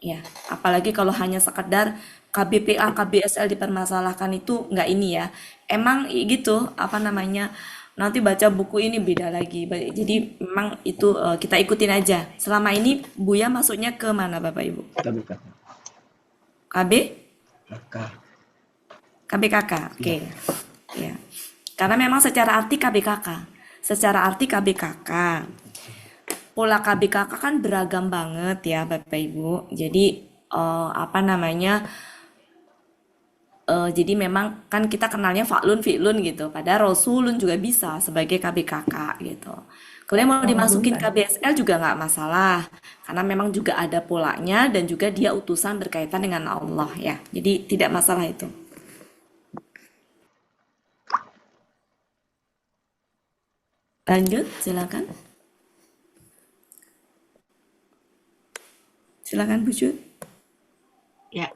Ya, apalagi kalau hanya sekedar KBPA, KBSL dipermasalahkan itu nggak ini ya. Emang gitu, apa namanya, nanti baca buku ini beda lagi. Jadi memang itu kita ikutin aja. Selama ini Buya masuknya ke mana Bapak Ibu? Tapi kata KB? kakak. KBKK, oke. Ya. Karena memang secara arti KBKK. Secara arti KBKK. Pola KBKK kan beragam banget ya Bapak Ibu. Jadi apa namanya? Jadi memang kan kita kenalnya faklun fi'lun gitu. Padahal rasulun juga bisa sebagai KBKK gitu. Kalian mau dimasukin KBSL juga nggak masalah. Karena memang juga ada polanya dan juga dia utusan berkaitan dengan Allah ya. Jadi tidak masalah itu. Lanjut, silakan. Silakan Bu Jud. Ya.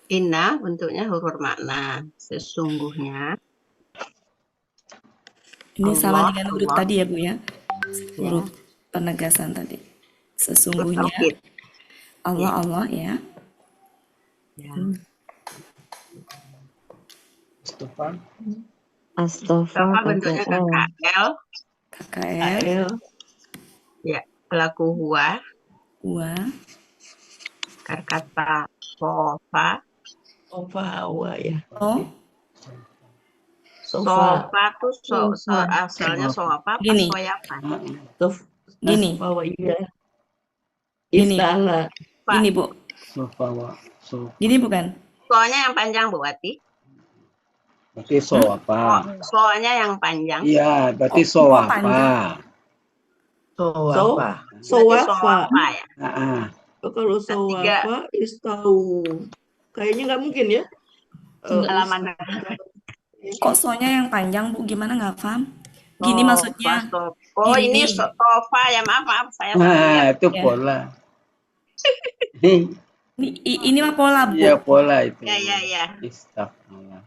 Inna bentuknya huruf makna. Sesungguhnya Ini sama Allah, dengan huruf Allah. tadi ya Bu ya. Huruf penegasan tadi. Sesungguhnya Bertauhid. Allah Allah ya. Ya. Stefan. Astaghfirullah. Sama bentuknya KKL. KKL, KL, Ya. Pelaku huwa. Wa, Kata sofa. Sofa ya. O. Sofa, Sofa tuh asalnya sofa apa Gini. soyapan. Gini. Sofa iya. Gini. Istana. Pak. Gini Bu. Sofa. So. Gini bukan? Soalnya yang panjang Bu Wati. Berarti so apa? Soalnya yang panjang. Iya, berarti so Oh, apa? panjang. Sowafa. Sofa ya. Ah, Kalau sowafa istau. Kayaknya nggak mungkin ya. Halaman. Kok sonya yang panjang Bu? Gimana nggak paham? Gini maksudnya. Oh, Gini. ini sofa ya, maaf saya salah nah, lihat. itu Ya. pola. Ini mah pola Bu. Iya, pola itu. Ya. Istagfirullah.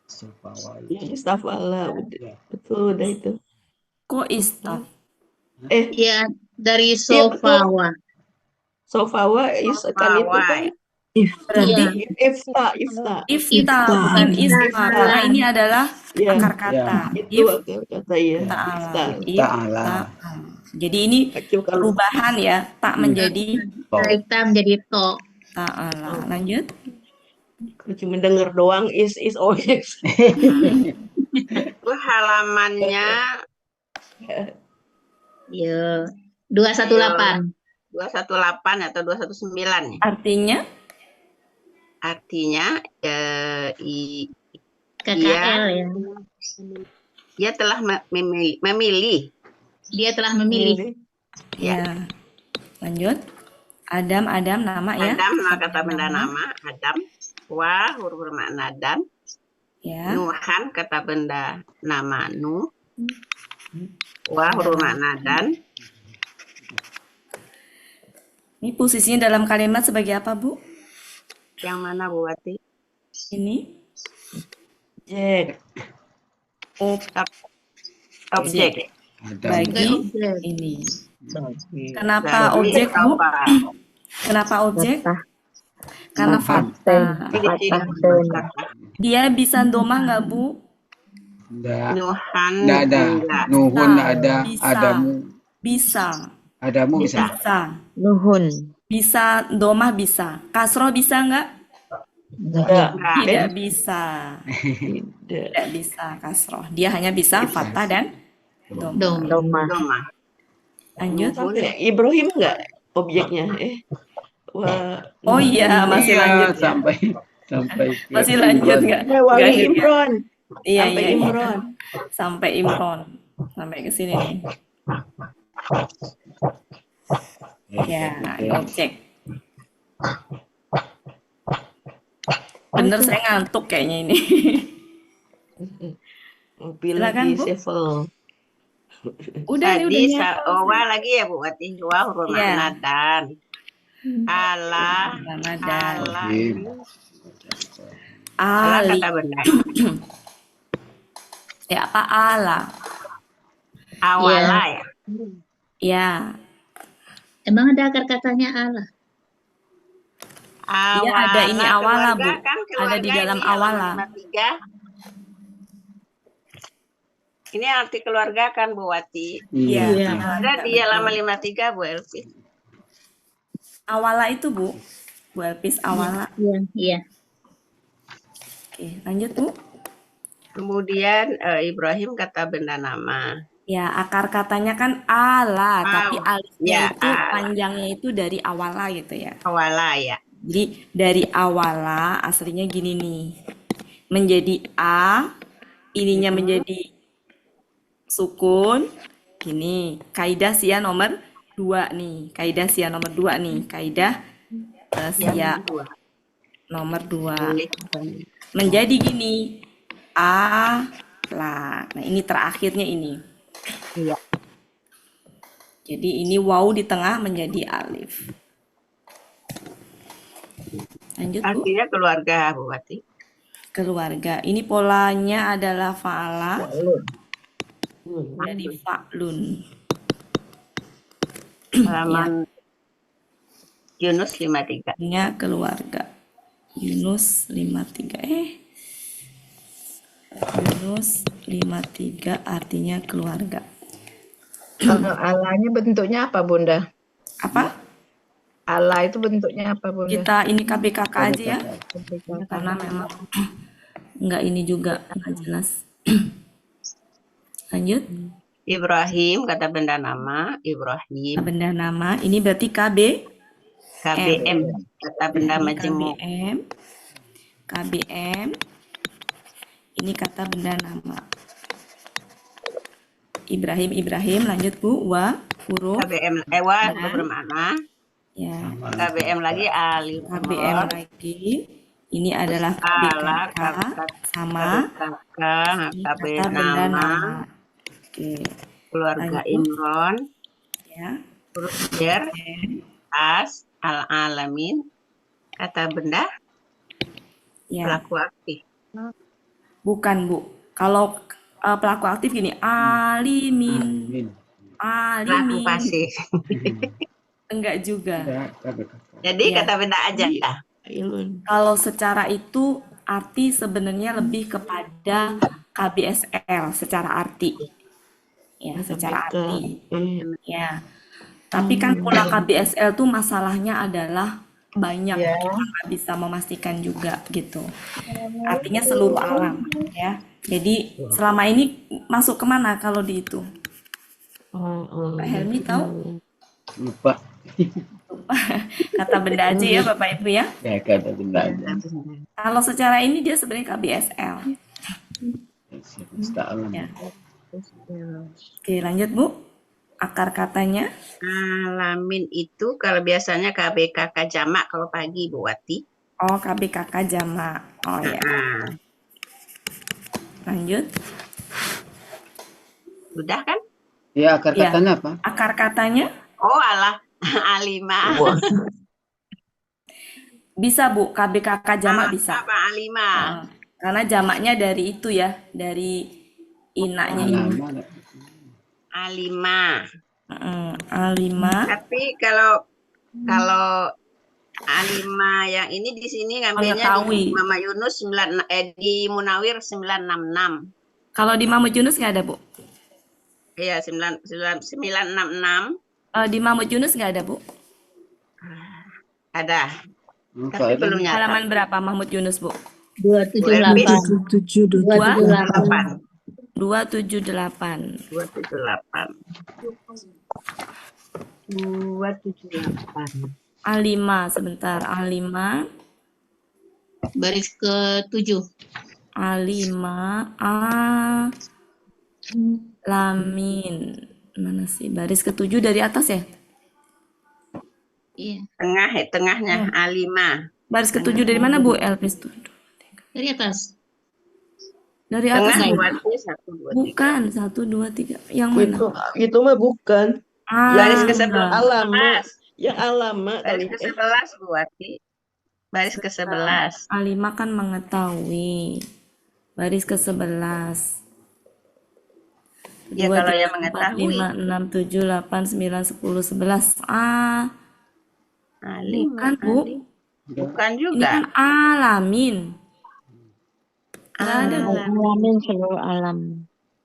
Sofa. Ya, istafala. Betul udah itu. Kok istaf? Ya, dari Iya, betul. sofawa. Sofawa kan itu kan Berarti ifta. ifta bukan isma. Karena ini adalah Ya, akar kata. itu akar kata ya. Ta'ala. Ta'ala. Jadi ini Kalau perubahan ya, tak menjadi Kita menjadi to. ta'ala. Lanjut. cuma denger doang is OX. Itu halamannya Ya, 218. 218 atau 219 ya. Artinya Artinya KKL ya. dia telah memilih. Dia telah memilih. ya. Lanjut. Adam nama ya. Adam kata benda nama Adam. Wa huruf makna dan. Ya. Nuhan kata benda nama Nuh. Wa huruf makna dan. Ini posisinya dalam kalimat sebagai apa, Bu? Yang mana Bu Wati? Ini Jack. Objek. bagi ini. Kenapa Jadi, objek, Bu? apa? Kenapa objek? Karena fakta. Dia bisa domah nggak, Bu? Nggak. Nuhan Nggak ada. enggak. Nuhun nggak ada. Bisa. Adamu. Bisa. Adamu bisa. Bisa. Nuhun. Bisa domah bisa. Kasroh bisa nggak? Enggak. Tidak bisa. Tidak. Tidak bisa kasroh. Dia hanya bisa fathah dan domah. Domah. Doma. Lanjut. Sampai Ibrahim enggak objeknya? Wah. Oh iya, masih Iya, lanjut ya. sampai ke Masih lanjut Imran. nggak? Wangi Nggak akhirnya. Imron. Iya, Sampai iya, iya. Imron. Sampai Imron. Sampai ke sini nih. Ya, objek. Bener, saya ngantuk kayaknya ini. Mobil Silakan, lagi Bu. shuffle. Udah nih, udah Tadi nyata. wa lagi ya Bu Wati. Wa huruf Iya. makna dan. Ala, Ramadan. ala Oke. ini. Ala Ali. kata benda. Ya, apa ala? Awala ya. Ya. Emang ada akar katanya Allah? Iya, ada ini awala, Bu. keluarga kan Ada keluarga di dalam ini awala. halaman 53. Ini arti keluarga kan Bu Wati. Iya. Iya. Ada di halaman 53 Bu Elvi. Awala itu, Bu. Bu Elpis, awala. Iya, iya. Oke, lanjut, Bu. Kemudian Ibrahim kata benda nama. Ya, akar katanya kan ala, tapi alifnya ya, itu ala. panjangnya itu dari awala gitu ya. Awala ya. Jadi dari awala aslinya gini nih. Menjadi A, ininya menjadi sukun. Gini, kaidah sia nomor 2 nih. Kaidah sia nomor 2 nih. Kaidah sia Dua. nomor 2. Boleh. Menjadi gini. A lah. Nah, ini terakhirnya ini. Iya. Jadi ini waw di tengah menjadi alif. Lanjut, Bu. Artinya keluarga Bu Wati. Keluarga. Ini polanya adalah fa'ala dari fa'lun. Halaman Yunus 53. Artinya keluarga. Yunus 53. Yunus 53 artinya keluarga. Kalau alanya bentuknya apa, Bunda? Apa? Allah itu bentuknya apa, Bunda? Kita ini KBKK aja ya. Karena memang enggak ini juga enggak jelas. Lanjut. Ibrahim kata benda nama. Ibrahim. Benda nama. Ini berarti KBM kata benda majemuk. KBM. KBM. Ini kata benda nama. Ibrahim. Lanjut, Bu. Wa huruf. KBM ewa bermakna. Ya. KBM lagi alif. KBM lagi. Ini adalah KBKK sama KBKK, KB kata benda nama. nama. Oke. Keluarga Lanjut. Imron. Ya. Huruf jar. As. Al-alamin. Kata benda. Ya. Pelaku aktif. Bukan, Bu. Kalau pelaku aktif gini, alimin. Pelaku Alimin. pasif. Enggak juga. Jadi Iya. kata benda aja ya. Kalau secara itu arti sebenarnya lebih kepada KBSL secara arti. Ya, secara arti. Ya. Tapi kan pola KBSL tuh masalahnya adalah banyak, Ya. kita nggak bisa memastikan juga gitu. Artinya seluruh alam ya. Jadi selama ini masuk kemana kalau di itu? Pak Helmi tahu? Lupa. Kata benda aja ya Bapak Ibu ya. Ya, kata benda aja. Kalau secara ini dia sebenarnya KBSL. Ya. Oke, lanjut Bu. Akar katanya. Alamin itu kalau biasanya KBKK jamak kalau pagi Bu Wati. Oh, KBKK jamak. Oh ya. Lanjut. Udah kan? Ya, akar Ya. katanya apa? Akar katanya Oh alah, alimah. bisa Bu, KBKK jamak bisa. Apa alimah? Karena jamaknya dari itu ya, dari inaknya ini. Lama. Alimah. Alima. Tapi kalau alimah yang ini di sini ngambilnya Mengetahui. di Mama Yunus di Munawir 966. Kalau di Mahmud Yunus nggak ada Bu? Iya 966 Di Mahmud Yunus nggak ada Bu? ada. Apa Tapi itu? belum nyata. Halaman berapa Mahmud Yunus Bu? 278. 278. 278. 278. Alima sebentar. Alima. Baris ke-7. Alima. Lamin. Mana sih? Baris ke-7 dari atas ya? Iya. Tengahnya A5. Baris ketujuh dari mana Bu Elvis tuh? Dari atas. Dari atas Tengah Bu. berarti 1, 2, 3. Bukan 1, 2, 3. Yang mana? Itu mah bukan. Baris Ah, ke-11. enggak. Alamat. Yang alamat Baris kali. ke-11 Bu Wati. Baris ke-11. A5 kan mengetahui. Baris ke-11. Ya 2, kalau 3, yang 4, mengetahui. 5, 6, 7, 8, 9, 10, 11. Alim. Bukan Bu. Bukan Ini juga. kan alamin. Enggak ada Bu. Alamin seluruh alam.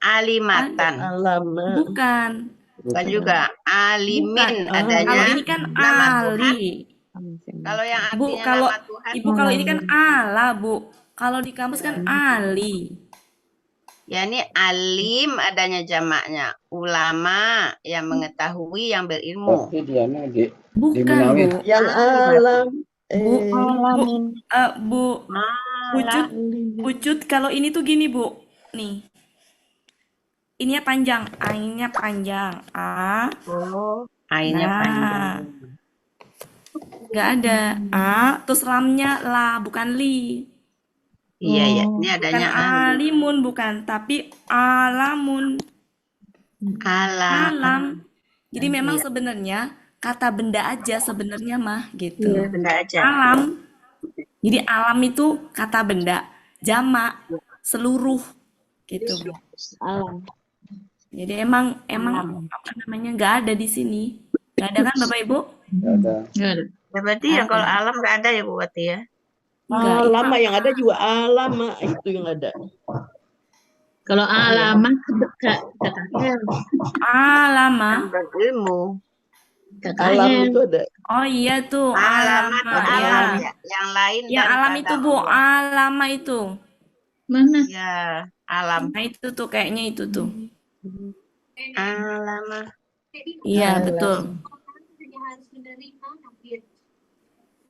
Alimatan. Alamat. Bukan. Bukan juga. Alimin Bukan. adanya. Kalau ini kan Nama Tuhan. ali. Kalau yang Bu, artinya kalau nama Tuhan. Ibu kalau ini kan ala, Bu. Kalau di kamus kan ali. Ya ini alim adanya jamaknya. Ulama yang mengetahui, yang berilmu. Tapi dia di Bukan, Munawir. Bu. Yang alam. Bu, Alamin. Bu, Ucut, kalau ini tuh gini, Bu. Nih. Ininya panjang, ainnya panjang. A. Oh, ainnya Nah. panjang. Nggak ada. A, terus lamnya la, bukan li. Iya, iya. Ini Bukan adanya alim. alimun, bukan. Tapi alamun. Alam. Jadi memang sebenarnya kata benda aja sebenarnya mah gitu. Iya, benda aja. Alam. Jadi alam itu kata benda, jamak, seluruh gitu. Alam. Jadi emang apa namanya nggak ada di sini. Nggak ada kan Bapak Ibu? Nggak ada. Nggak ada. Ya, berarti yang kalau alam nggak ada ya Bu Wati ya? Enggak. Alama yang ada juga alama itu yang ada. Kalau alamat kata Hel. Alama. Berilmu. Kata Alam Hel. itu ada. Oh iya tuh Alamat alama alam ya. ya. Yang lain Yang alam daripada itu Bu, Allah. alama itu. Mana? Ya, alam. Nah itu tuh kayaknya itu tuh. Alama. Iya betul.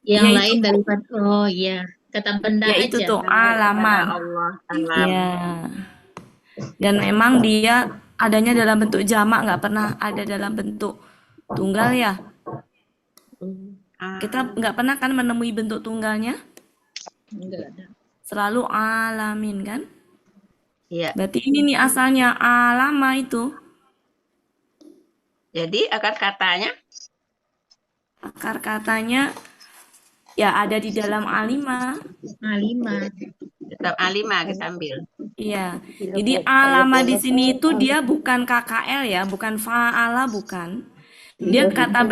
Yang Ya, itu, lain Bu. daripada oh iya, kata benda Ya itu aja. tuh alama. Allah, alam. Ya. Dan memang dia adanya dalam bentuk jamak, nggak pernah ada dalam bentuk tunggal ya. Kita nggak pernah kan menemui bentuk tunggalnya. Enggak ada. Selalu alamin kan. Iya. Berarti ini nih asalnya alama itu. Jadi akar katanya Akar katanya ya ada di dalam A5. A5. tetap A5 kita ambil. Iya. Jadi alama di sini itu dia bukan KKL ya, bukan fa'ala bukan. Dia kata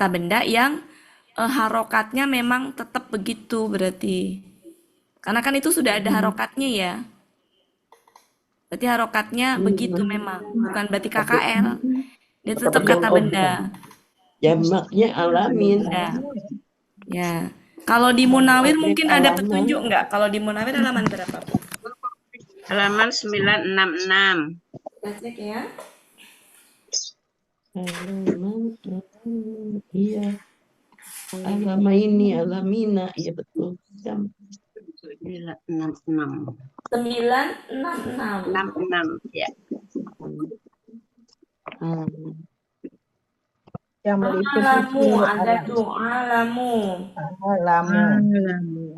benda yang harokatnya memang tetap begitu berarti. Karena kan itu sudah ada harokatnya ya. Berarti harokatnya begitu memang, bukan berarti KKL. Dia tetap kata benda. Jamaknya alamin. Ya. Kalau di Munawir mungkin ada petunjuk nggak? Kalau di Munawir halaman berapa? Halaman 966. Kita cek ya. Iya. Alama ini, alamina, iya betul. Jam 966. 966. 66 ya. Yang meliput Alamu, ada tuh alamu. alamu.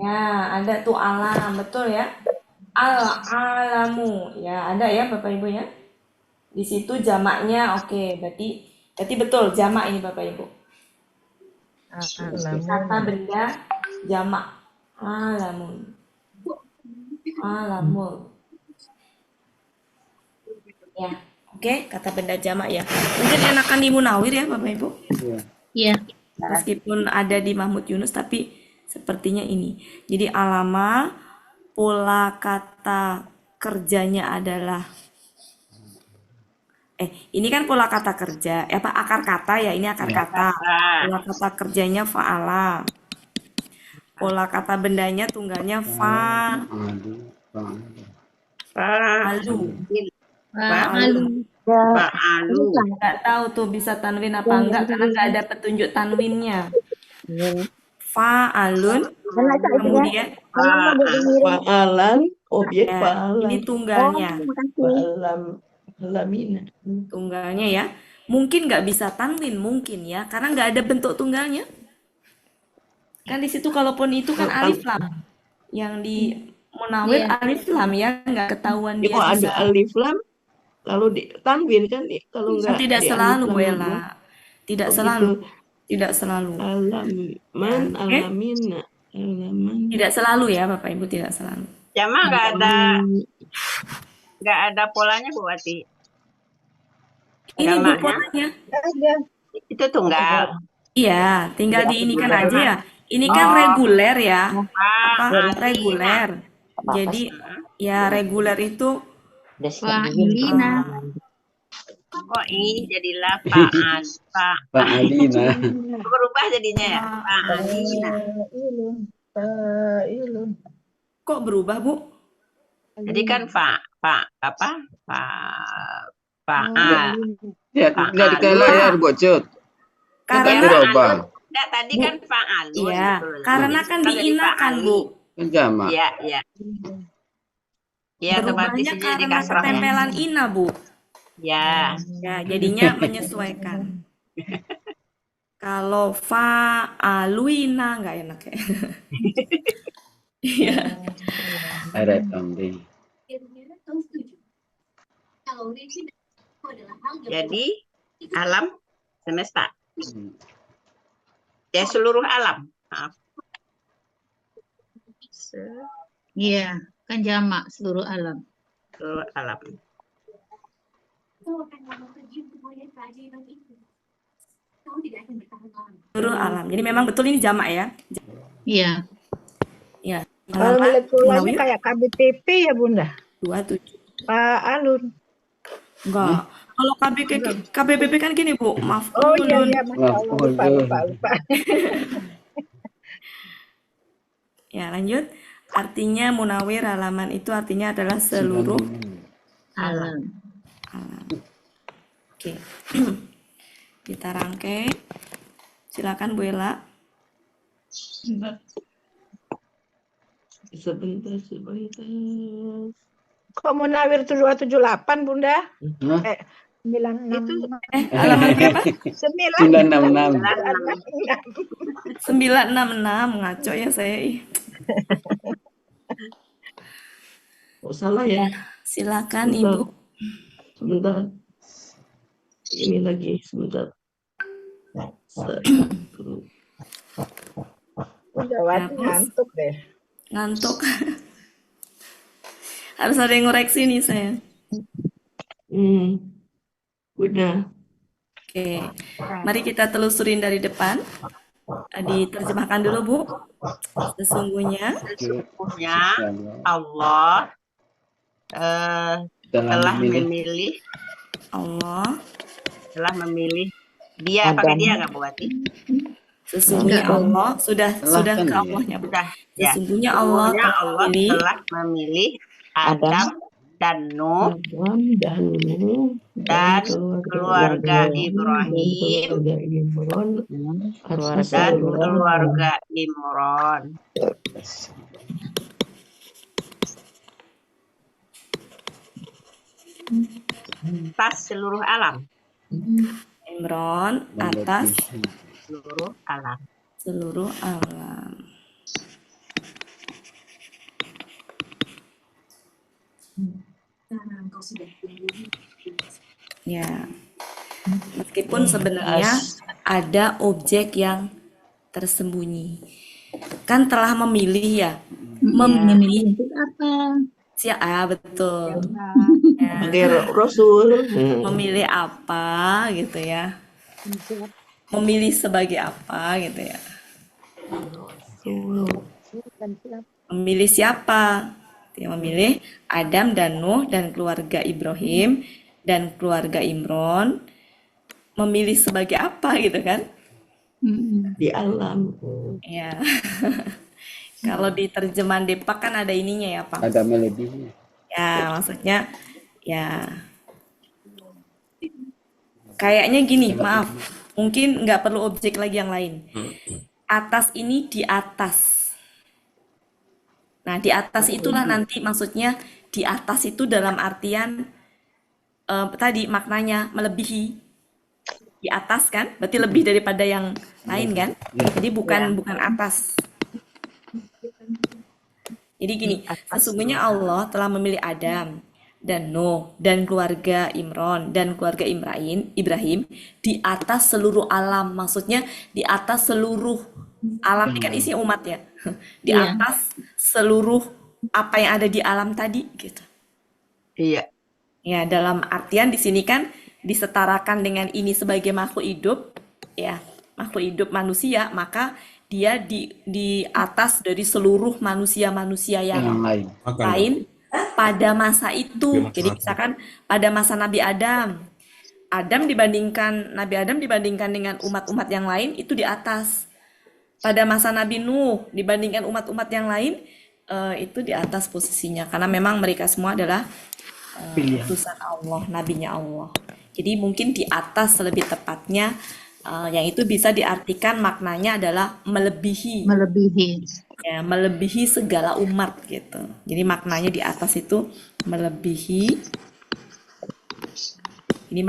Ya, ada tuh alam, betul ya. Alamu, ya ada ya Bapak Ibu ya. Di situ jamaknya oke, berarti betul jamak ini Bapak Ibu. Kata benda jamak alamun. Alamun. Ya, oke, kata benda jamak ya. Mungkin enakan di Munawir ya Bapak Ibu. Iya. Meskipun ada di Mahmud Yunus tapi sepertinya ini. Jadi alama pola kata kerjanya adalah ini kan pola kata kerja, akar kata ya, ini akar kata. Pola kata kerjanya fa'ala. Pola kata bendanya tunggalnya fa'alu. Fa'alu. Nggak tahu tuh bisa tanwin apa enggak karena nggak ada petunjuk tanwinnya. Fa'alun, kemudian fa'alan, objek ya, ini fa'alan. tunggalnya. Fa'alam, alamina. Tunggalnya ya. Mungkin nggak bisa tanwin, mungkin ya, karena nggak ada bentuk tunggalnya. Kan di situ kalaupun itu kan Kalau alif lam. Yang di Munawir Iya. alif lam ya, nggak ketahuan ya dia kok di ada situ. alif lam lalu di tanwin kan kalau Kan nggak tidak di alif selalu, Bu lam Ella. Tidak oh selalu. gitu Tidak selalu. Ya, alaman oke? alamina alaman Tidak selalu ya, Bapak Ibu, tidak selalu. Jama alamin. nggak ada polanya Bu Wati. Ini Bu Jamaknya polanya. Ada. itu tunggal. Iya, tinggal diinikan aja ya. Ini kan Oh, reguler ya. Apa? Fa'alina. Reguler. Jadi ya reguler itu Fa'ilina. Oh, ini jadilah fa'al. Fa'alina. Berubah jadinya ya. Fa'alina. Fa'ilun. Fa'ilun. kok berubah, Bu? Jadi kan apa? Fa'al. Lihat ke Fa'alun. layar, Bu Cut. Kan tak Karena dirubah. Enggak, tadi kan fa'alun. iya, gitu. karena Jadi kan sekarang jadi diinakan, fa'ali. Bu. Kan jamak. Iya, iya. Iya, otomatis Berubahnya jadi karena kasroh ya. ketempelan ina, Bu. Ya. Ya, jadinya menyesuaikan. Kalau fa'aluina nggak enak ya. Iya. Ada kambing. Jadi alam semesta. Ya, seluruh alam. Maaf. Iya, kan jamak seluruh alam. Seluruh alam. Seluruh alam. Jadi memang betul ini jamak ya. Iya. Ya. Kalau Halaman ngeliat polanya Munawir kayak KBTP ya Bunda. 27. Fa'alun. Enggak. Kalau KBBP kan gini, Bu. Maaf. Oh iya iya, Masya Allah, lupa. Ya, lanjut. Artinya Munawir halaman itu artinya adalah seluruh Alam. alam. Oke. Kita rangkai. Silakan Bu Ella. Sebentar. Kok Munawir 278 Bunda? Hah? 96. Halaman berapa? 966. 966. Ngaco ya saya. Oh, salah ya. Silakan Sebentar. Ibu. Sebentar. Ini lagi sebentar. Bunda Wati ngantuk deh. Ngantuk. Harus ada yang ngoreksi nih saya. Udah. Oke. Mari kita telusurin dari depan. Diterjemahkan dulu, Bu. Sesungguhnya Allah telah memilih dia pakai dia nggak Bu Wati? Sesungguhnya Allah sudah kan ke ya? Allahnya, Bu. Sudah. Ya. Sesungguhnya Allah telah memilih Adam dan Nuh dan keluarga Ibrahim dan keluarga Imron. Atas seluruh alam. Imron atas Seluruh alam. seluruh alam. Ya. Meskipun sebenarnya ada objek yang tersembunyi. Kan telah memilih ya. Memilih untuk apa? Betul. Ya. Pakai Rasul. Memilih apa gitu ya. Memilih sebagai apa gitu ya. Memilih siapa? Dia memilih Adam dan Nuh dan keluarga Ibrahim dan keluarga Imron. Memilih sebagai apa gitu kan? Di alam. Ya. Kalau di terjemahan Depak kan ada ininya ya, Pak. Ada melebihnya. Ya, maksudnya ya kayaknya gini, maaf. Mungkin nggak perlu objek lagi yang lain. Atas ini di atas. Nah, di atas itulah nanti maksudnya di atas itu dalam artian tadi maknanya melebihi. di atas kan? Berarti lebih daripada yang lain kan? Jadi bukan atas. Jadi gini, sesungguhnya Allah telah memilih Adam dan Nuh dan keluarga Imron dan keluarga Ibrahim di atas seluruh alam. Maksudnya di atas seluruh alam ini kan isinya umat ya. Di Iya. atas seluruh apa yang ada di alam tadi gitu. Iya. Ya, dalam artian di sini kan disetarakan dengan ini sebagai makhluk hidup, ya, makhluk hidup manusia, maka dia di atas dari seluruh manusia-manusia yang Yang lain. Makan. lain pada masa itu. Oke, Jadi masa. misalkan pada masa Nabi Adam, Nabi Adam dibandingkan dengan umat-umat yang lain itu di atas. Pada masa Nabi Nuh dibandingkan umat-umat yang lain itu di atas posisinya karena memang mereka semua adalah utusan Allah, nabinya Allah. Jadi mungkin di atas lebih tepatnya yang itu bisa diartikan maknanya adalah melebihi, Melebihi. ya, melebihi segala umat gitu. Jadi maknanya di atas itu melebihi, ini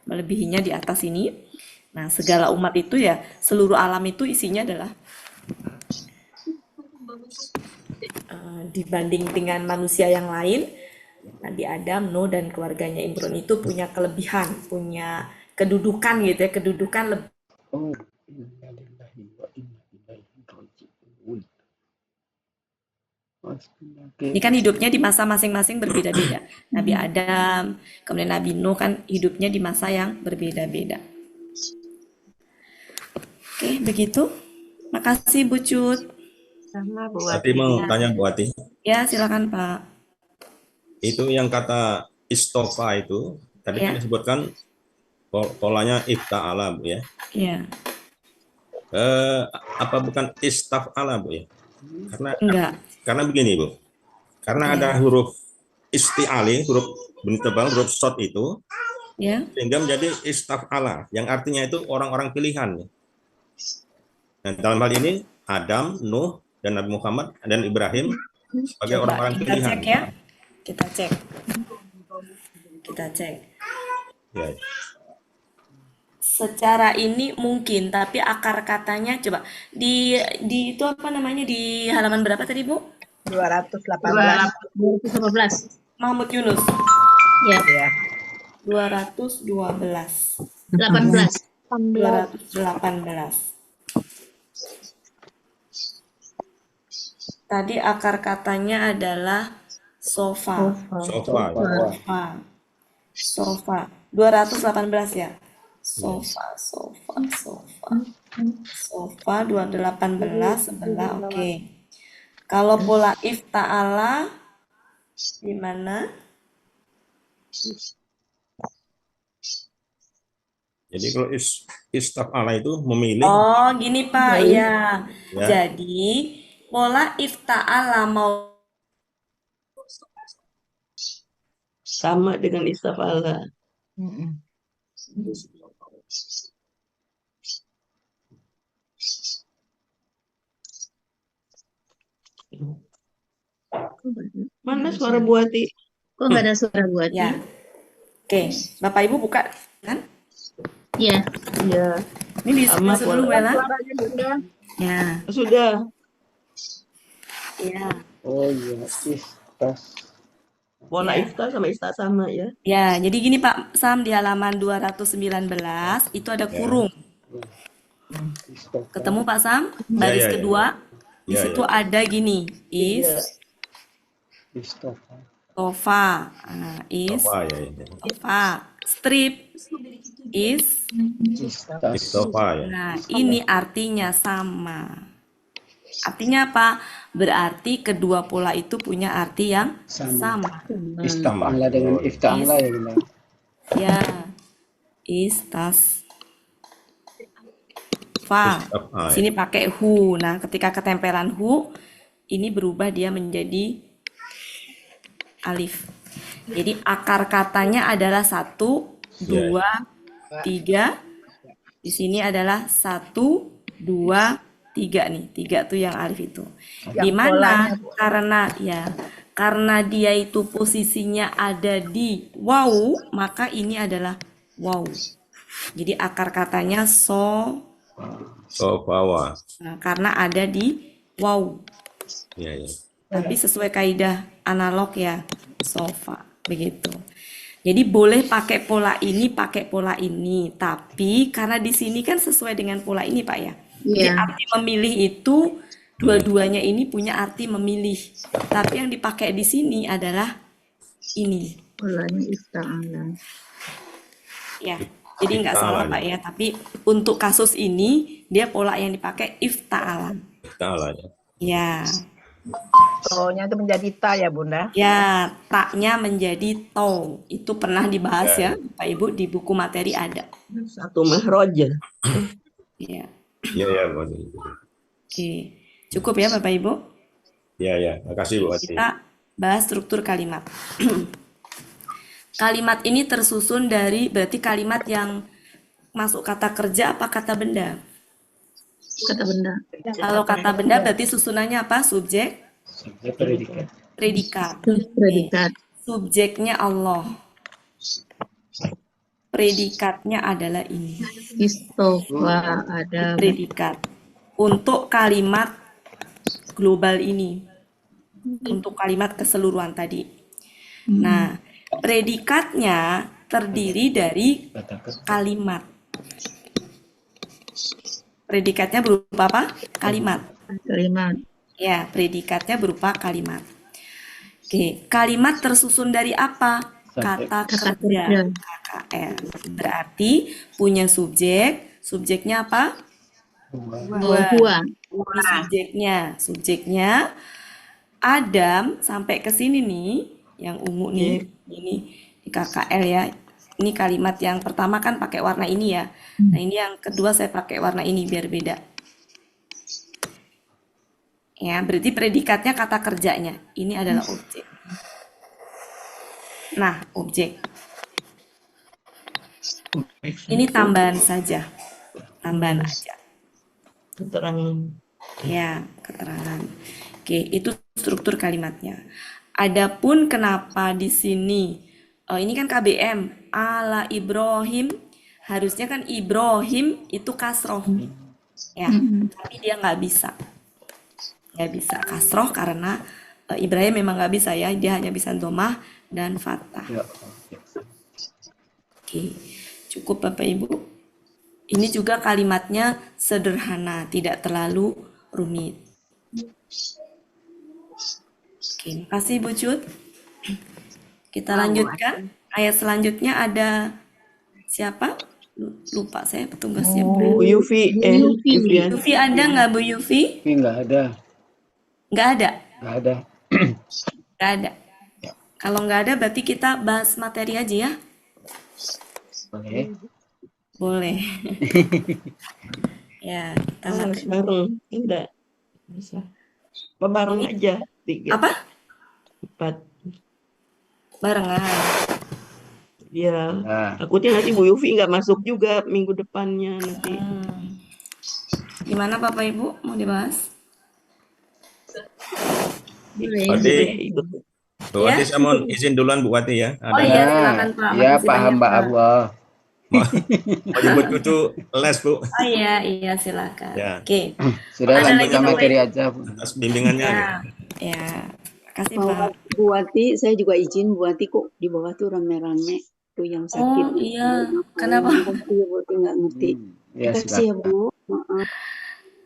melebihinya di atas ini. Nah, segala umat itu ya, seluruh alam itu isinya adalah dibanding dengan manusia yang lain, Nabi Adam, Nuh, dan keluarganya Imron itu punya kelebihan, punya kedudukan gitu ya, kedudukan lebih. Oh, innalillahi wa inna ilaihi raji'un. Ini kan hidupnya di masa masing-masing berbeda-beda. Nabi Adam, kemudian Nabi Nuh kan hidupnya di masa yang berbeda-beda. Oke, begitu. Makasih Bu Cut. Sama Bu Tadi Wati. mau tanya Bu Ati, Ya, silakan Pak. itu yang kata istofa itu, tadi Ya. kan disebutkan polanya ifta'ala Bu ya. Ya, Apa bukan istaf'ala Bu ya? enggak. Karena begini Bu, karena ada huruf isti'ali, huruf bunyi tebal, huruf short itu, Ya, sehingga menjadi istaf'ala, yang artinya itu orang-orang pilihan. Nah, dalam hal ini Adam, Nuh, dan Nabi Muhammad dan Ibrahim sebagai coba orang-orang kita pilihan. cek ya. Kita cek. Kita cek. Ya. Secara ini mungkin, tapi akar katanya coba di itu apa namanya di halaman berapa tadi Bu? 218. 215. Mahmud Yunus. Ya. Ya. 212. 18. 218. Tadi akar katanya adalah sofa. Sofa. Sofa. Sofa. 218 ya. Sofa, sofa, sofa. Sofa 218 sebelah. Oke. Kalau pola ifta'ala gimana? Jadi kalau istaf'ala itu memilih, Oh, gini Pak, ya. ya. Jadi pola ifta'ala mau Sama dengan istafala. Mana suara Bu Wati? Kok nggak ada suara buat ya. Oke, Bapak Ibu buka kan? Iya. Iya. Ini Sama diskusi dulu Bella. Suaranya Bunda. Ya, Sudah. ya. Oh iya, istas. Pola Ya. iftar sama istar sama ya. Ya, jadi gini Pak Sam di halaman 219 itu ada kurung. Istofa. Ketemu Pak Sam? Baris ya, ya. kedua. Di Ya, situ ada gini, Istofa. sofa. Nah, Sofa ya. sofa. Strip is. Istas. Istofa ya. Nah, ini artinya sama. Artinya apa? Berarti kedua pola itu punya arti yang sama. Istafa'ala dengan ifta'ala ya Bunda. Ya, istas. Fa. Istaf'a, ya. Sini pakai hu. Nah, ketika ketempelan hu, ini berubah dia menjadi alif. Jadi akar katanya adalah 1, 2, 3. Di sini adalah 1, 2, 3 nih. 3 tuh yang alif itu. Di mana karena dia itu posisinya ada di waw, maka ini adalah waw. Jadi akar katanya Sofawa. karena ada di waw. Ya, ya. Tapi sesuai kaidah analog ya, sofa. Begitu. Jadi boleh pakai pola ini, tapi karena di sini kan sesuai dengan pola ini, Pak ya. Jadi Iya. arti memilih itu dua-duanya ini punya arti memilih. Tapi yang dipakai di sini adalah ini. Polanya ifta'ala. Ya. Jadi nggak salah, Pak ya. Tapi untuk kasus ini dia pola yang dipakai ifta'ala. Ifta'ala ya. Ya. To-nya itu menjadi ta ya Bunda. Ya, taknya menjadi to. Itu pernah dibahas ya, Pak Ibu, di buku materi ada. Satu mahroj. Ya. Iya, ya, Bu. Oke. Cukup ya Bapak Ibu? Iya, ya. Makasih Bu Wati. Kita bahas struktur kalimat. Kalimat ini tersusun dari berarti kalimat yang masuk kata kerja apa kata benda? Kata benda. Kalau kata benda berarti susunannya apa? Subjek, Predikat. predikat. Predikat. Subjeknya Allah. Predikatnya adalah ini. Istofa ada. Predikat. Untuk kalimat global ini. Untuk kalimat keseluruhan tadi. Nah, predikatnya terdiri dari kalimat. Predikatnya berupa apa? Kalimat. Kalimat. Ya, predikatnya berupa kalimat. Oke, kalimat tersusun dari apa? Kata kerja. KKR. Berarti punya subjek. Subjeknya apa? Huwa. Ini subjeknya Adam sampai ke sini nih, yang ungu nih, ini di KKL ya. Ini kalimat yang pertama kan pakai warna ini ya. Nah, ini yang kedua saya pakai warna ini biar beda. Ya, berarti predikatnya kata kerjanya. Ini adalah objek. Nah, objek. Ini tambahan saja. Tambahan aja. Keterangan. Ya, keterangan. Oke, itu struktur kalimatnya. Adapun kenapa di sini, ini kan KBM, ala Ibrahim, harusnya kan Ibrahim itu kasroh. Ya, tapi dia nggak bisa. Nggak bisa kasroh karena Ibrahim memang nggak bisa ya, dia hanya bisa domah dan fathah. Oke, cukup Bapak Ibu. Ini juga kalimatnya sederhana, tidak terlalu rumit. Oke, makasih Bu Cut. Kita lanjutkan. Ayat selanjutnya ada siapa? Lupa saya petugasnya. Bu Yufi. Yufi ada nggak Bu Yufi? Nggak ada. Nggak ada? Nggak ada. Nggak ada. Kalau nggak ada berarti kita bahas materi aja ya? Boleh. Boleh. Ya, kita Harus bareng. Enggak. Bisa. Bareng aja. 3. Apa? 4. Barengan. Ya. Nah, Takutnya nanti Bu Yufi nggak masuk juga minggu depannya nanti. Gimana Bapak Ibu mau dibahas? Boleh. Wati, Ikut. Bu Wati, saya mau izin duluan Bu Wati ya. Oh iya, silakan Pak. ya Makasih Pak banyak, hamba Pak. Allah. Mau jemput cucu les Bu. Oh iya silakan. Ya. Oke. Sudah Ada lanjut lagi ke Bapak materi Ibu? aja, Bu. Atas bimbingannya. Ya. Kasih Oh, Pak. Bu Wati, saya juga izin Bu Wati kok di bawah tuh rame-rame tuh yang sakit. Oh iya. Kenapa? Iya Bu Wati nggak ngerti. Ya, Kasih ya silakan. Bu. Maaf.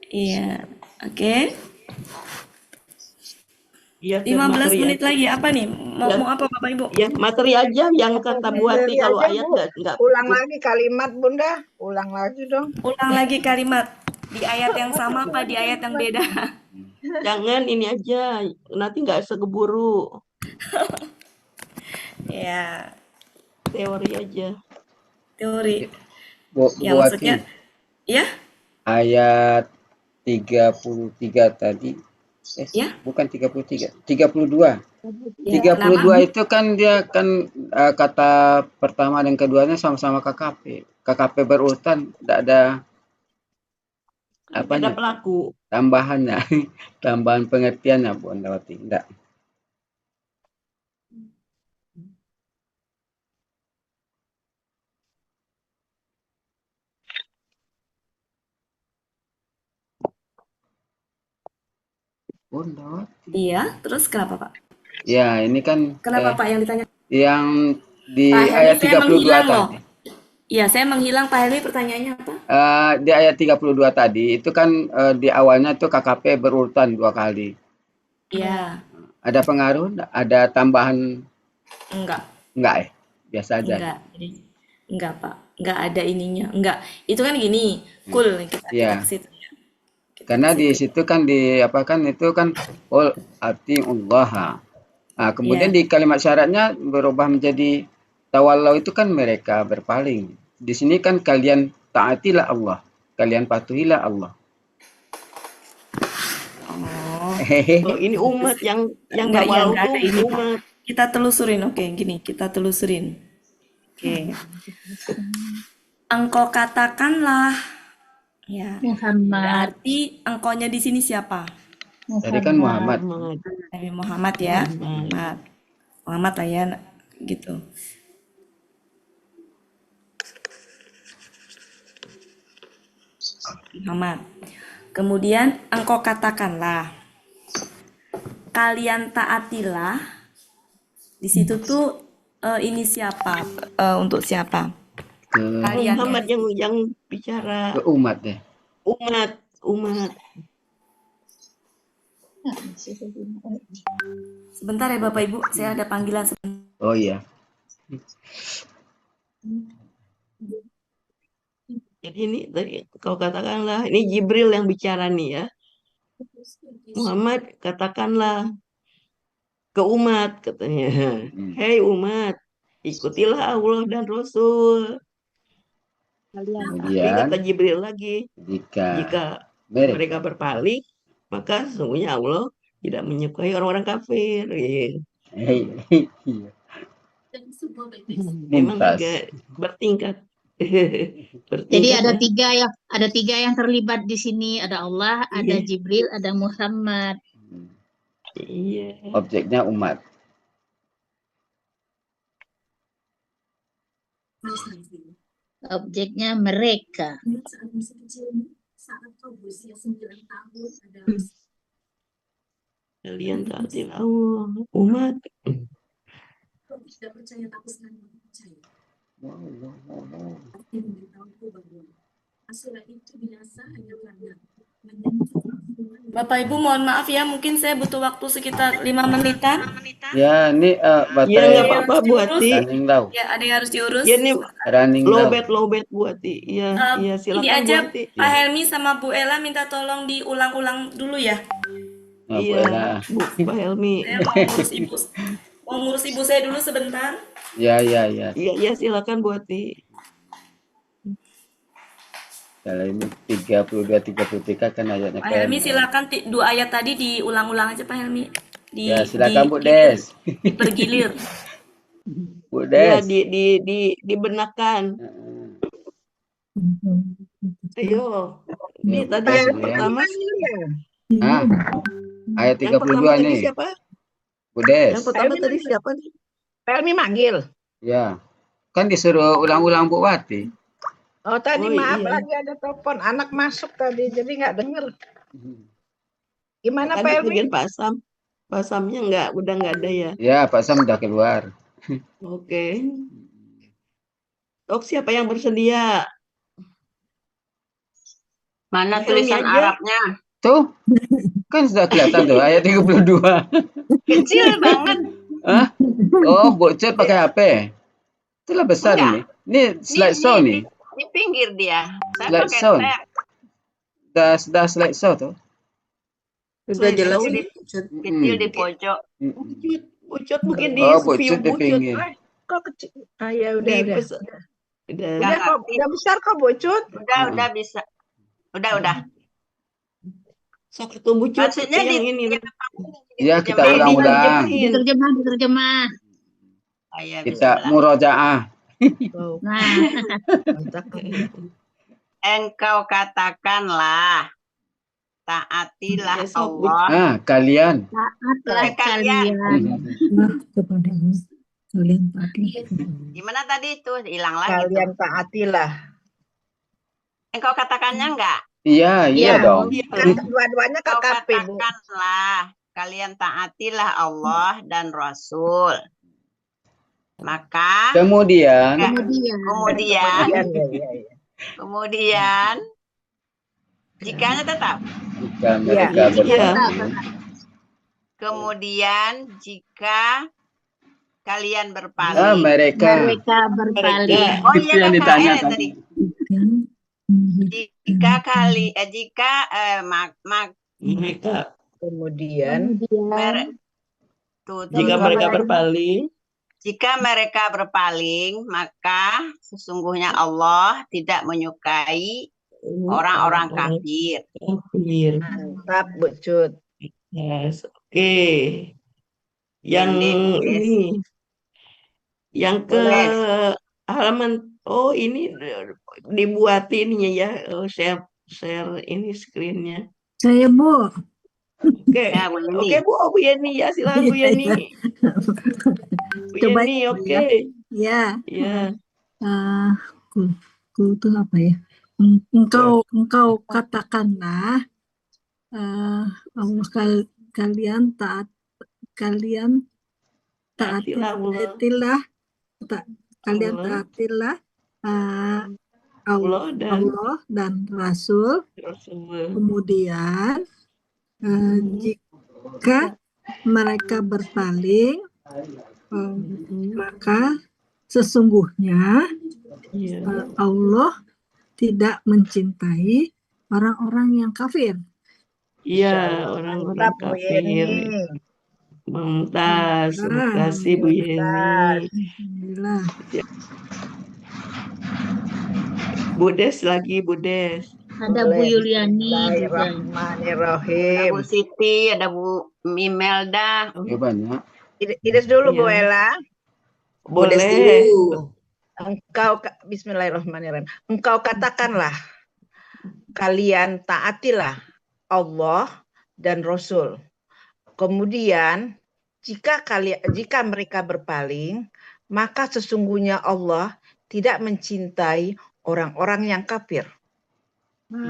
Iya. Oke. Iya, 15 menit aja. lagi apa nih? Mau apa Bapak Ibu? Ya, materi aja yang kata Bu Wati, kalau aja, ayat Bu. nggak Ulang lagi kalimat Bunda. Ulang lagi dong. Ulang lagi kalimat. Di ayat yang sama apa di ayat yang beda? Jangan ini aja, nanti nggak sekeburu. Ya, Teori aja. teori. Bu Ya Wati, maksudnya, ya? ayat 33 tadi. Ya? Bukan 33, 32. Ya, 32 itu kan dia kan kata pertama dan keduanya sama-sama KKP. KKP berurutan, tidak ada Ada apanya? pelaku. Tambahannya, tambahan pengertiannya Bu Andawati. Enggak. Pondok. Iya, terus kenapa Pak? Ya, ini kan Kenapa Pak yang ditanya? yang di Pak Helmi, ayat saya 32 menghilang loh. tadi. Iya, saya menghilang. Pak Helmi pertanyaannya apa? Di ayat 32 tadi itu kan di awalnya tuh KKP berurutan 2 kali. Iya, Ada pengaruh? Ada tambahan? enggak. Enggak ya? Biasa aja. Enggak. Enggak Pak. Enggak ada ininya. Enggak. Itu kan gini, cool kita Iya. ke situ ya. Kita Karena ke di situ. situ kan di apa kan itu kan qul atiullaha. Nah, kemudian Iya. di kalimat syaratnya berubah menjadi tawallau itu kan mereka berpaling. Di sini kan kalian taatilah Allah. Kalian patuhilah Allah. Oh, Oh, ini umat yang enggak, iya, tawallau enggak tuh ada ini Pak. umat. Kita telusurin, oke, gini, kita telusurin. Oke. Engkau katakanlah, ya. Muhammad. Berarti engkaunya di sini siapa? Tadi kan Muhammad. Muhammad. Nabi Muhammad ya. Muhammad. Muhammad lah ya, gitu. Muhammad. Kemudian engkau katakanlah, kalian taatilah. Di situ tuh ini siapa? Untuk siapa? Kalian Muhammad yang bicara Ke umat deh. umat. Sebentar ya Bapak Ibu, saya ada panggilan sebentar. Oh iya. Jadi ini tadi kau katakanlah, ini Jibril yang bicara nih ya. Muhammad katakanlah ke umat katanya. Hei umat, ikutilah Allah dan Rasul. Tapi Kemudian kata Jibril lagi, jika jika mereka berpaling, maka sesungguhnya Allah tidak menyukai orang-orang kafir. Iya. Iya. Memang Mumtaz. agak bertingkat. Jadi Bertingkat ya. ada tiga yang terlibat di sini. Ada Allah, ada Iya. Jibril, ada Muhammad. Iya. Objeknya umat. Objeknya mereka. Kalian taatin Allah, umat. Bapak Ibu mohon maaf ya, mungkin saya butuh waktu sekitar 5 menitan. Ya, ini Ya baterai nggak apa-apa Buati. running low. Ya, ada yang harus diurus. Ya ini Running low. lowbat Buati. Iya, iya Ini silakan aja Buati. Pak Helmi sama Bu Ella minta tolong diulang-ulang dulu ya. Nah, Bu Iya, Ella. Pak Helmi. Saya mau ngurus ibu saya dulu sebentar. Ya. Iya silakan Buati. Kalau ini 32-33 kan ayatnya Pak Helmi silakan 2 ayat tadi diulang-ulang aja Pak Helmi. Ya, silakan Bu Des. Dipergilir. Bu Ya Des. dibenarkan. Ayo. Ini tadi Des yang dulu ya. pertama. Ayat Yang 32 pertama tadi nih. siapa? Bu Des. Yang pertama tadi siapa nih? Pelmi manggil. Ya. Kan disuruh ulang-ulang Bu Wati. Oh tadi Oh, maaf iya. lagi ada telepon anak masuk tadi jadi nggak denger. Gimana Karena Pelmi? bagian Pak Samnya udah nggak ada ya. Ya, Pak Sam udah keluar. Oke. Siapa yang bersedia? Mana Helmi tulisan aja. Arabnya? Tuh. Kan sudah kelihatan tuh ayat 32. Kecil banget. Hah? Oh, bocor pakai HP. Itulah besar Enggak. ini. Ini slideshow nih. Di pinggir dia. Saya pakai Slideshow. tab. Sudah slideshow tuh. Sudah jelas Kecil ini. Kecil di pojok. Bucut mungkin di Oh, view bocor di bucut. pinggir. Kok kecil? Ah ya udah Di udah. udah. Udah kok udah besar kok Bocut. Udah bisa. Udah. Sok itu bucut Maksudnya yang di ini. Ya, kita Diterjemahin. ulang-ulang. Diterjemah. Ayah, Kita bismillah. murojaah. Oh. Nah, Engkau katakanlah, taatilah Ya, sok, Allah. Kalian. taatlah Kalian. kalian. Gimana tadi itu? Hilang lagi tuh. Kalian taatilah. Engkau katakannya enggak? Iya, iya Ya, dong. Kan Iya. dua-duanya Kau KKP, Bu. katakanlah, kalian taatilah Allah dan Rasul. Maka Kemudian, kemudian kemudian Kemudian, ya. kemudian jikanya tetap. jika Iya. mereka Iya. berpaling, Kemudian jika kalian berpaling. mereka. mereka berpaling. Oh Itu iya yang kan KL ditanya ya tadi. Jika Mereka Kemudian mer- tuh, jika mereka berpaling, jika mereka berpaling, maka sesungguhnya Allah tidak menyukai orang-orang kafir. kafir. mantap, Bu Cut. Yes, oke. Yang Pendek, yes. ini, yang ke Boleh. halaman. Oh, ini dibuatinnya ya. Oh, share ini screennya. Saya Bu. Oke, Ya, Bu Yeni. oke Bu, Bu Yeni ya, silakan Bu Yeni. Bu Coba Yeni, ya, Bu, oke. Ya. Ya. Itu apa ya? Engkau katakanlah Allah kalian Taatilah Allah. kalian Allah. taatilah Allah dan Allah dan Rasul. Rasul. Kemudian jika mereka berpaling, maka sesungguhnya Iya. Allah tidak mencintai orang-orang yang kafir. Iya, orang-orang Mantap, Bu kafir. Yeni. Mumtaz, terima kasih Bu Yeni. Alhamdulillah. Bu Des lagi, Bu Des. Ada Bu Yuliani juga. Ada Bismillahirrahmanirrahim. Bu Siti, ada Bu Imelda. Ya banyak. Ides dulu, Bu Iya. Ella. Boleh. Bismillahirrahmanirrahim. Engkau katakanlah, kalian taatilah Allah dan Rasul. Kemudian jika mereka berpaling, maka sesungguhnya Allah tidak mencintai orang-orang yang kafir.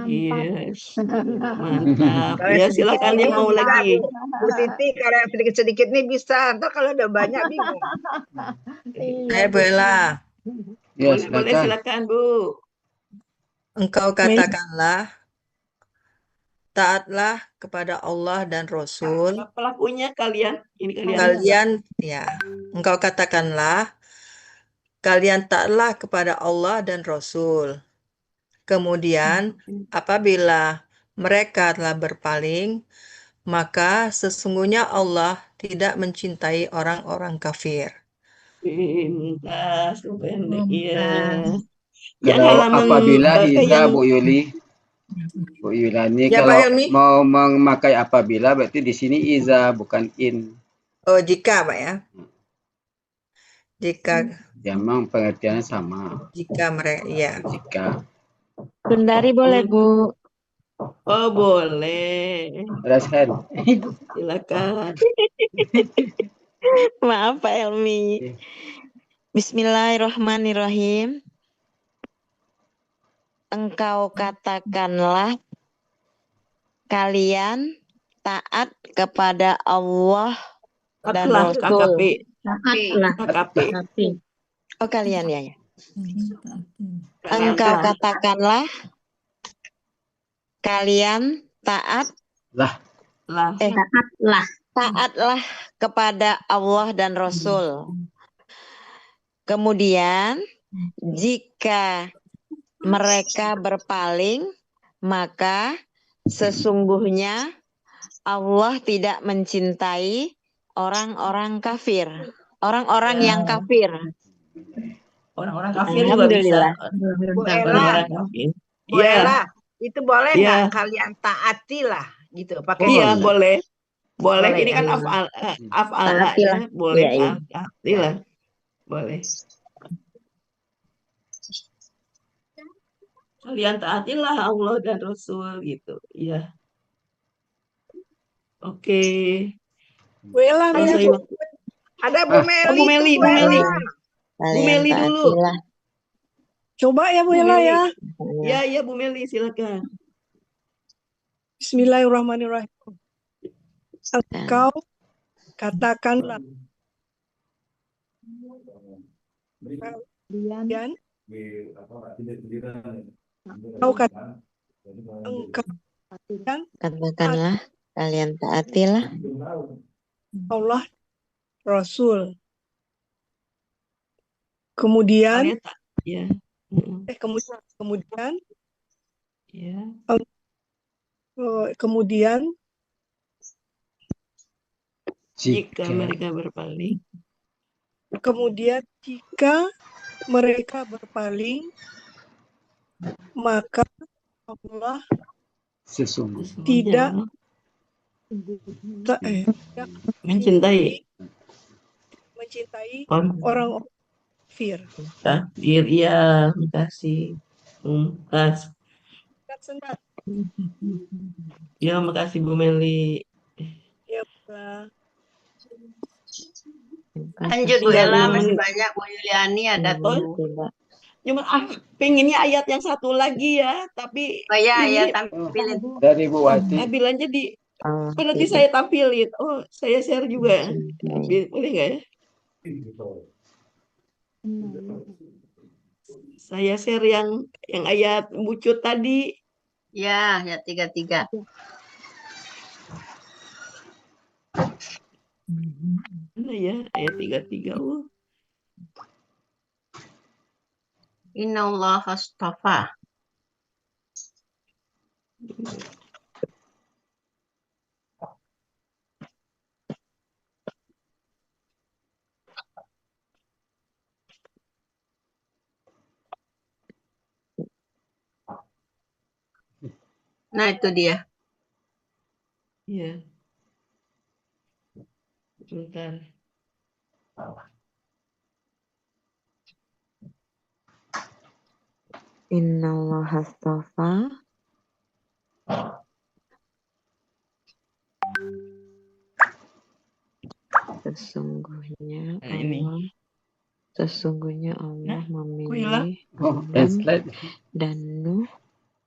Yes. Mantap. Ya, sedikit silakan ini yang mau bisa, lagi. Bu Siti, kalau yang sedikit-sedikit nih bisa. Ntar kalau udah banyak bingung. Hai Bu Ella, Ya, Boleh, silakan Bu. engkau katakanlah, taatlah kepada Allah dan Rasul. Pelakunya kalian. Ini kalian. Engkau katakanlah, kalian taatlah kepada Allah dan Rasul. Kemudian apabila mereka telah berpaling, maka sesungguhnya Allah tidak mencintai orang-orang kafir. Mumtaz, pendek. Iya. Yang Kalau halaman apabila iza, yang Bu Yuli, Bu Yulani, Ya, kalau Pak Helmi? mau memakai apabila berarti di sini iza bukan in. Oh, jika Pak ya. Jika Memang pengertiannya sama. mereka, ya. Jika. Sundari boleh, Bu. Oh, boleh. Raise hand. Silakan. Maaf Pak Helmi. Bismillahirrahmanirrahim. Engkau katakanlah, kalian taat kepada Allah dan Taatlah, Rasul. KKP. Taatlah. KKP. Oh, kalian ya. Engkau katakanlah, kalian Lah. taatlah kepada Allah dan Rasul. Kemudian jika mereka berpaling, maka sesungguhnya Allah tidak mencintai orang-orang kafir. Orang-orang yang kafir. Orang-orang kafir juga bisa. Bu Ella, Orang-orang kafir. Bu Ella, itu boleh Iya. nggak kalian taatilah gitu pakai Iya, Boleh. boleh. Boleh. Boleh, Ini kan ya. af'ala Taatilah. ya. Boleh. Iya, iya. Taatilah. Boleh. Kalian taatilah Allah dan Rasul gitu. Iya. Oke. Bu Ella, ada Bu Meli. Bu Meli, tuh, Bu Meli. Bu Kalian Meli dulu. taatilah. Coba ya Bu Bu Ella Meli. ya. Ya, Bu Meli silakan. Bismillahirrahmanirrahim. Dan Engkau katakanlah kalian, engkau katakanlah kalian taatilah Allah Rasul. Kemudian Kalian tak, ya, kemudian ya. kemudian Jika mereka berpaling, kemudian jika mereka berpaling, maka Allah tidak mencintai orang kafir. Takdir, ya, makasih. Ya, makasih Bu Meli. Ya, Allah. Lanjut Bu Ella, masih banyak. Bu Yuliani ada tuh. Cuma pengennya ayat yang satu lagi ya, tapi Oh ya, ini ya tampilin. Dari Bu Wati. tampilannya di nanti saya tampilin. Oh, saya share juga. Boleh nggak ya? Saya share yang ayat bucut tadi. Ya, ayat 33. Mana ya ayat 33? Innallaha astafa. Nah, itu dia. Iya. Bentar. Innallaha astafa sesungguhnya Allah memilih Adam dan Nuh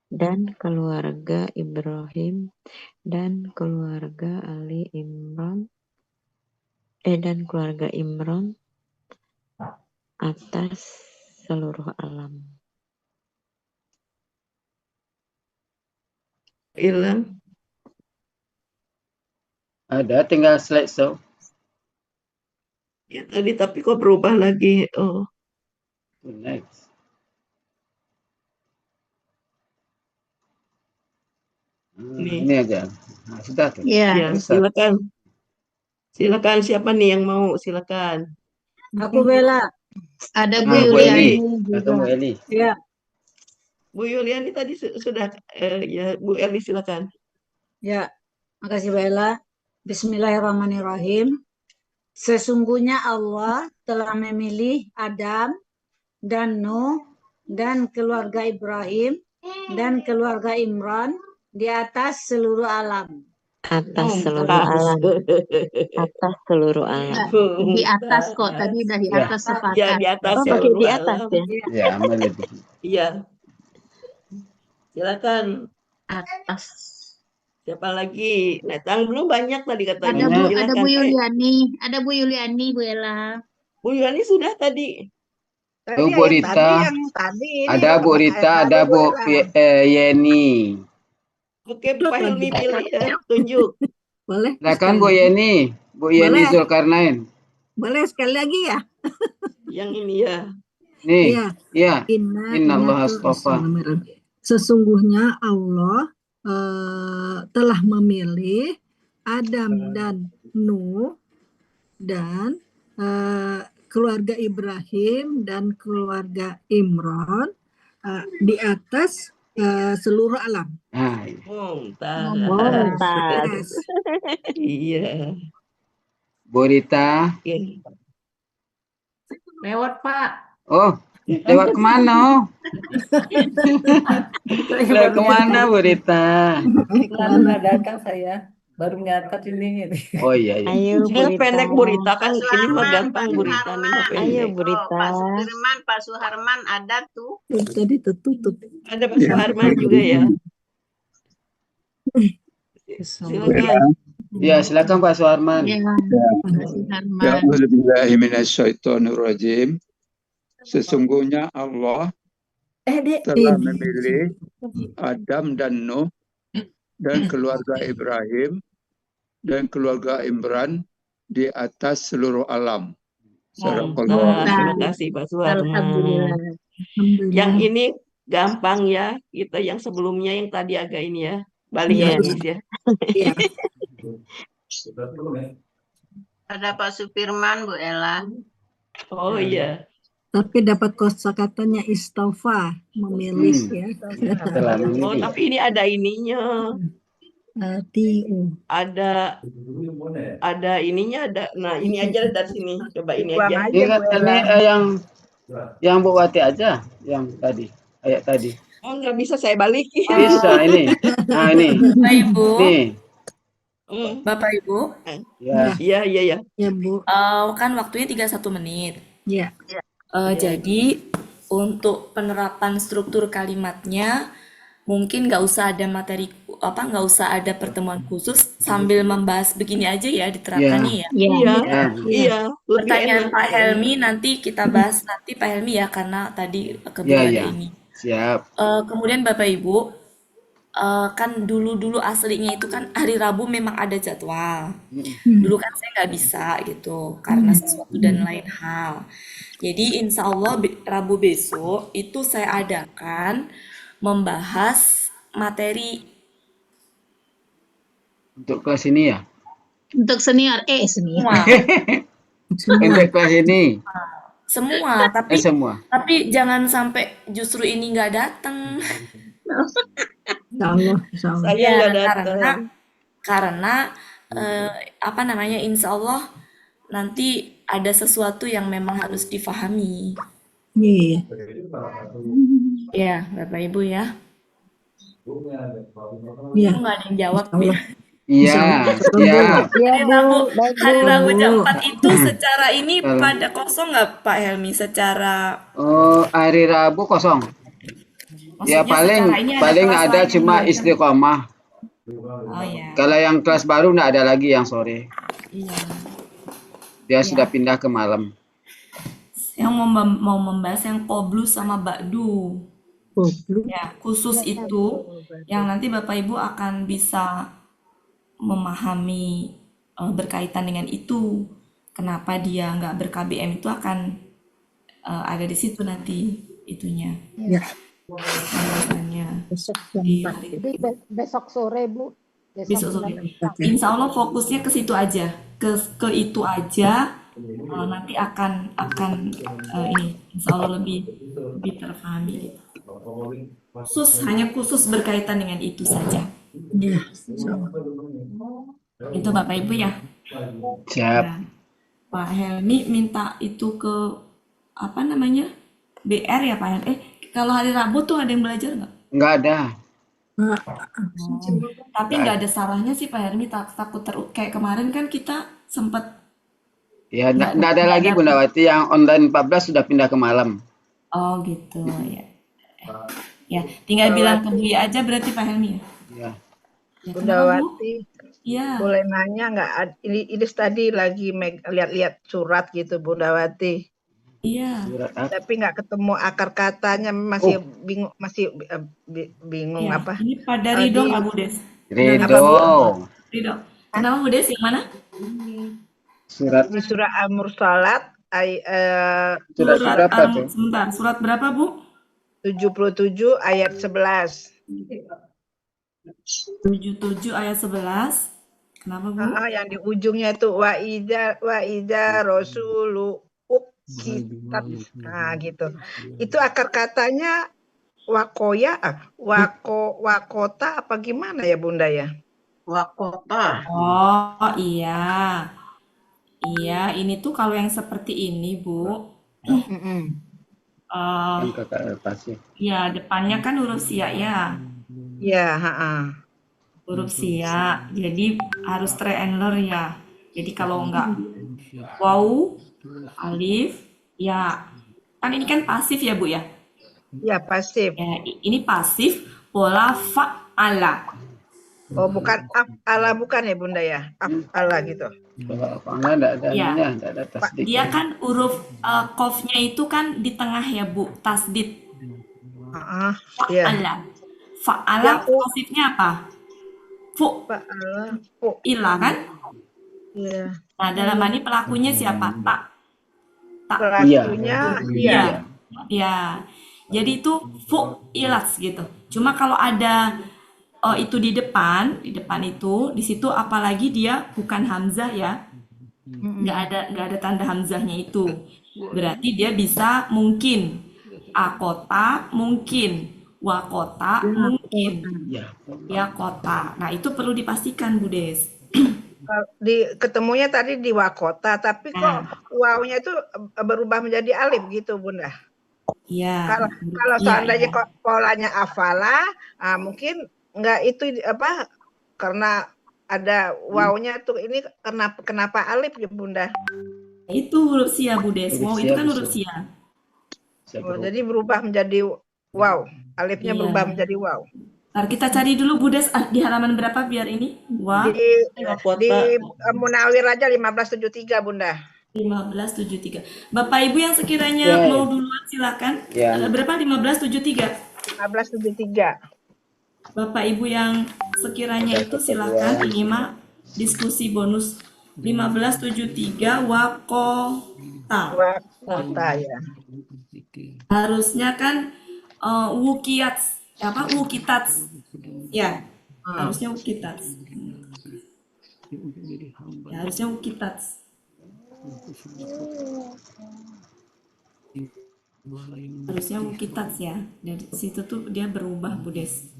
dan keluarga Ibrahim dan keluarga Imran atas seluruh alam. Hilang. Ada, tinggal slideshow. Ya tadi tapi kok berubah lagi. Oh. Next. Ini aja. Nah, sudah tuh. Ya, silakan. Silakan siapa nih yang mau? Silakan. Aku Bella. Ada Bu Bu Eli. Yuliani Atau Bu juga. Eli. Ya. Bu Yuliani tadi sudah ya Bu Eli silakan. Ya, makasih Bella. Bismillahirrahmanirrahim. Sesungguhnya Allah telah memilih Adam dan Nuh dan keluarga Ibrahim dan keluarga Imran di atas seluruh alam. Atas seluruh alam. Atas seluruh alam. Di atas kok, tadi udah di atas sepakat. Ya, di atas pakai di atas ya. Ya, lebih. Iya. Silakan. Atas. Siapa lagi? Netang belum banyak tadi katanya. Ada Bu Yuliani, ada Bu Yuliani, Bu Ella. Bu Yuliani sudah tadi. Tuh Bu Rita. Ada Bu Rita, ada Bu Yeni. Oke, Pak Helmi pilih ya, tunjuk. Boleh. Silakan Bu Yeni. Bu Yeni Zulkarnain. Boleh sekali lagi ya? Yang ini ya. Nih. Iya. Iya. Innallaha astafa. Sesungguhnya Allah telah memilih Adam dan Nuh dan keluarga Ibrahim dan keluarga Imran di atas seluruh alam. Mumtaz. Iya. Bu Rita. Lewat Pak. Oh, lewat kemana? Oh? Lewat kemana Bu Rita? Iklan mendadak saya baru nyatat ini. Oh iya. Ayo Bu Rita. Pendek Bu Rita kan ini mah gampang Bu Rita nih mah pendek. Ayo Bu Rita. Pak Suharman ada tuh. Tadi tertutup. Ada Pak Suharman juga ya. Silakan. Ya, silakan Pak Suharman. Ya, Ya. kasih Harman. A'udzubillahiminasyaitonirrajim. Sesungguhnya Allah telah memilih Adam dan Nuh dan keluarga Ibrahim dan keluarga Imran di atas seluruh alam. Sadaqallahu Nah, terima kasih Pak Suharman. Alhamdulillah. Yang ini gampang ya, kita yang sebelumnya yang tadi agak ini ya, balik Iya. logis ya. Iya. Ada Pak Supirman, Bu Ella. Oh iya. Tapi dapat kosakatanya istafa, memilih ya. Oh, tapi ini ada ininya. Tiu. Ada ininya ada. Nah, ini aja dari sini. Coba ini Buang aja. aja, Ini, Bu Ella. yang Bu Wati aja, yang tadi, ayat tadi. Oh, nggak bisa saya balikin. Bisa ini. Nah, ini. Bapak Ibu, Nih. Bapak Ibu, Ya. Iya, iya, iya. Ya, Bu. kan waktunya 31 menit. Ya. Jadi untuk penerapan struktur kalimatnya mungkin nggak usah ada materi nggak usah ada pertemuan khusus, sambil membahas begini aja ya diterapkannya ya. Iya, iya. Lebih Pertanyaan enak. Pak Helmi nanti kita bahas nanti Pak Helmi ya, karena tadi keburu Ya, ada ya. ini. Siap. Kemudian Bapak Ibu, kan dulu aslinya itu kan hari Rabu memang ada jadwal. Dulu kan saya nggak bisa gitu karena sesuatu dan lain hal. Jadi insya Allah Rabu besok itu saya adakan membahas materi Untuk kelas ini ya. Untuk senior, senior. semua. Untuk kelas ini. Semua, Semua. tapi jangan sampai justru ini nggak datang. Insya Allah, insya Allah. Saya Ya, nggak datang. karena apa namanya, insya Allah nanti ada sesuatu yang memang harus difahami. Iya. Ya, Bapak Ibu ya. Iya. Nggak ada yang jawab Insya ya. Allah. Iya, siap. Hari Rabu, hari Rabu jam 4 Bu. itu secara ini pada kosong nggak Pak Helmi? Secara Oh, hari Rabu kosong. Ya maksudnya paling secara ini paling kelas ada lain cuma yang belajar. istiqomah. Oh ya, Kalau yang kelas baru nggak ada lagi yang sore. iya. Dia Ya. sudah pindah ke malam. Yang mau membahas yang qoblus sama ba'du. Ya, khusus itu yang nanti Bapak Ibu akan bisa memahami berkaitan dengan itu. Kenapa dia nggak ber-KBM itu akan ada di situ nanti itunya. Ya. Pembahasannya. Besok jam Di 4. hari Jadi besok sore, Bu. besok sore. Oke. Insya Allah fokusnya ke situ aja, ke itu aja. Nanti akan ini Insya Allah lebih terpahami gitu. Hanya khusus berkaitan dengan itu saja. Iya. Insya Allah. Itu Bapak Ibu ya. Siap. Nah, Pak Helmi minta itu ke apa namanya, BR ya Pak Helmi. Kalau hari Rabu tuh ada yang belajar nggak? Nggak ada. Tapi nggak ada salahnya sih Pak Helmi, takut kayak kemarin kan kita sempat Ya, nggak ada lagi Bunda Wati, yang online 14 sudah pindah ke malam. oh gitu ya. Ya, tinggal bilang ke Buya aja berarti Pak Helmi ya. Ya. Ya, Bunda kenapa, Bu? Wati, Iya. boleh nanya nggak? Ini tadi lagi lihat-lihat surat gitu, Bunda Wati. Iya. Surat apa? Tapi nggak ketemu akar katanya, masih bingung, bingung Ya, apa? ini pada Ridho nggak Bu Des? Ridho. Ridho. Kenapa Bu Des, yang mana? Surat Di surah Al-Mursalat surat berapa tuh? Sebentar, surat berapa Bu? 77 ayat 11. 77 ayat 11. Kenapa Bu? Yang di ujungnya itu wa ida rasulu kitab. Nah, gitu. Itu akar katanya wakoya, wakota apa gimana ya Bunda ya? Wakota. Oh iya. Iya, ini tuh kalau yang seperti ini Bu. Kan kakak pasti. Ya, depannya kan huruf sia ya. Ya, Huruf sia. Jadi harus triangular ya. Jadi kalau enggak waw, alif, ya. Kan ini kan pasif ya Bu ya? Ya, pasif. Ya, ini pasif pola fa'ala. Oh, bukan af'ala bukan ya Bunda ya? Af'ala gitu. Kalau af'ala enggak ada Ya, ininya, enggak ada tasdid. dia kan huruf qafnya itu kan di tengah ya Bu, tasdid. Iya. Fa'ala. Fa'ala pasifnya apa? Fu. Fa'ala, fu. Ila kan? Iya. Nah, dalam ini pelakunya siapa? Tak. Pelakunya iya. Ya. Jadi itu fu'ilas gitu. Cuma kalau ada itu di depan itu, di situ apalagi dia bukan hamzah ya. Nggak ada tanda hamzahnya itu. Berarti dia bisa mungkin akota, mungkin wakota, mungkin ya kota. Nah, itu perlu dipastikan Bu Des. Ketemunya tadi di wakota, tapi kok wawnya itu berubah menjadi alif gitu Bunda. Iya. Kalau seandainya kok polanya afala, mungkin enggak itu apa karena ada wawnya tuh ini kenapa alif ya Bunda? Itu huruf sia Bu Des. Wow, itu kan huruf sia. Oh, jadi berubah menjadi waw. Alifnya berubah menjadi waw. Ntar kita cari dulu Bu Des di halaman berapa biar ini? Di Munawir aja 1573 Bunda. 1573. Bapak Ibu yang sekiranya mau duluan silakan. Berapa? 1573. 1573. Bapak Ibu yang sekiranya itu silakan. Ini mah diskusi bonus 1573 wakota. Wakota ya. Harusnya kan wukiyats apa wukitats. Ya. Harusnya wukitats. Ya, harusnya wukitats. Harusnya wukitats ya. Dari situ tuh dia berubah Bu Des.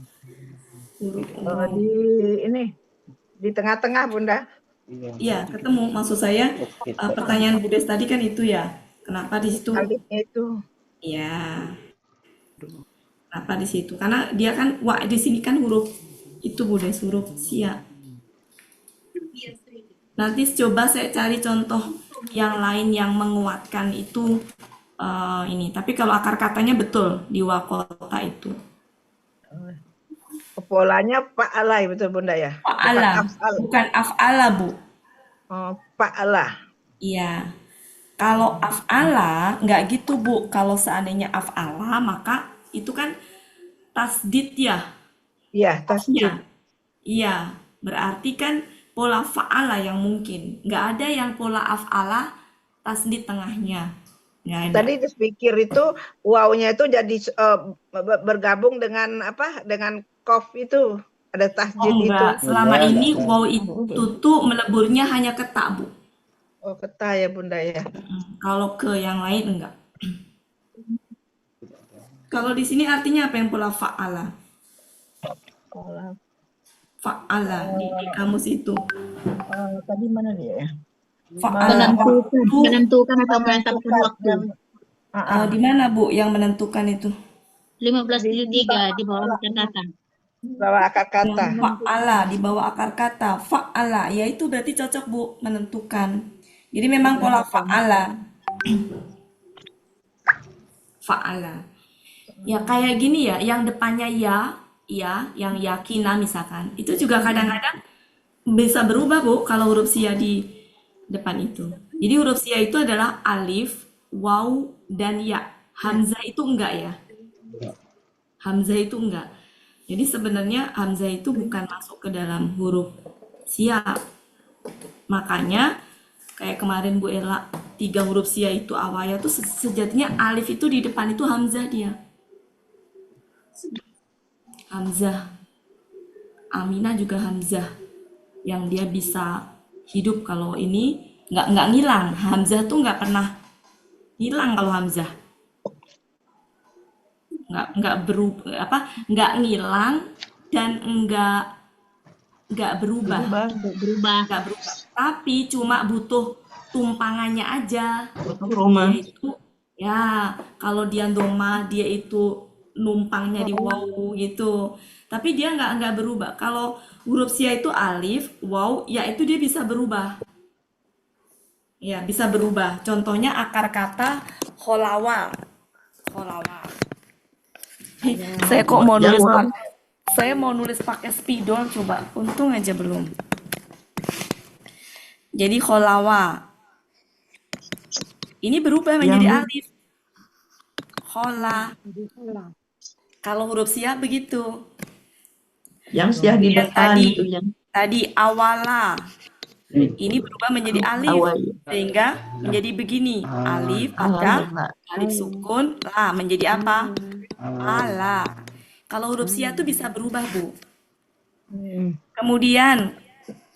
Di tengah-tengah Bunda. Iya, ketemu. Maksud saya pertanyaan Bu Des tadi kan itu ya. Kenapa di situ? Alifnya itu. Iya. Kenapa di situ? Karena dia kan di sini kan huruf itu Bu Des, huruf sia. Nanti coba saya cari contoh yang lain yang menguatkan itu ini. Tapi kalau akar katanya betul di wakota itu. Polanya fa'ala betul Bunda ya? Fa'ala, bukan af'ala Bu. Oh, fa'ala. Iya. Kalau af'ala nggak gitu Bu. Kalau seandainya af'ala maka itu kan tasdid ya. Iya, tasdid. Iya, berarti kan pola fa'ala yang mungkin. Nggak ada yang pola af'ala tasdid tengahnya. Nggak ada. Tadi pikir itu wawnya itu jadi bergabung dengan apa? Dengan kof itu ada tasdid itu. Selama ini waw itu tuh meleburnya hanya ke ta Bu. Oh, ke ta ya Bunda ya. Kalau ke yang lain enggak. Kalau di sini artinya apa yang pola fa'ala? Fa'ala di kamus itu. Tadi mana dia ya? Menentukan atau menetapkan waktu. Di mana Bu yang menentukan itu? 1573 di bawah akar kata. Bawah akar kata. Fa'ala di bawah akar kata. Fa'ala ya itu berarti cocok Bu menentukan. Jadi memang pola fa'ala. Fa'ala. Ya kayak gini ya, yang depannya ya, yang yakina misalkan. Itu juga kadang-kadang bisa berubah Bu kalau huruf sia di depan itu. Jadi huruf sia itu adalah alif, waw, dan ya. Hamzah itu enggak ya. Hamzah itu enggak. Jadi sebenarnya hamzah itu bukan masuk ke dalam huruf sia. Makanya kayak kemarin Bu Ella 3 huruf sia itu awalnya tuh sejatinya alif itu di depan itu hamzah dia. Hamzah. Aminah juga hamzah. Yang dia bisa hidup kalau ini nggak ngilang. Hamzah tuh nggak pernah hilang kalau hamzah. Nggak berubah nggak ngilang dan nggak berubah. Tapi cuma butuh tumpangannya aja. Yaitu ya kalau dia doma dia itu numpangnya di waw gitu. Tapi dia nggak berubah. Kalau huruf sia itu alif, waw, ya itu dia bisa berubah. Ya bisa berubah. Contohnya akar kata kholawal. Saya kok mau nulis Saya mau nulis pakai spidol coba. Untung aja belum. Jadi kholawa. Ini berubah menjadi Yang alif. Khola. Kalau huruf siap begitu. siah di Kemudian depan itu yang tadi awala. Ini berubah menjadi alif. awal. Sehingga menjadi begini. Alif, fathah, alif sukun, la. Menjadi apa? Ala. Kalau huruf siap itu bisa berubah, Bu. Kemudian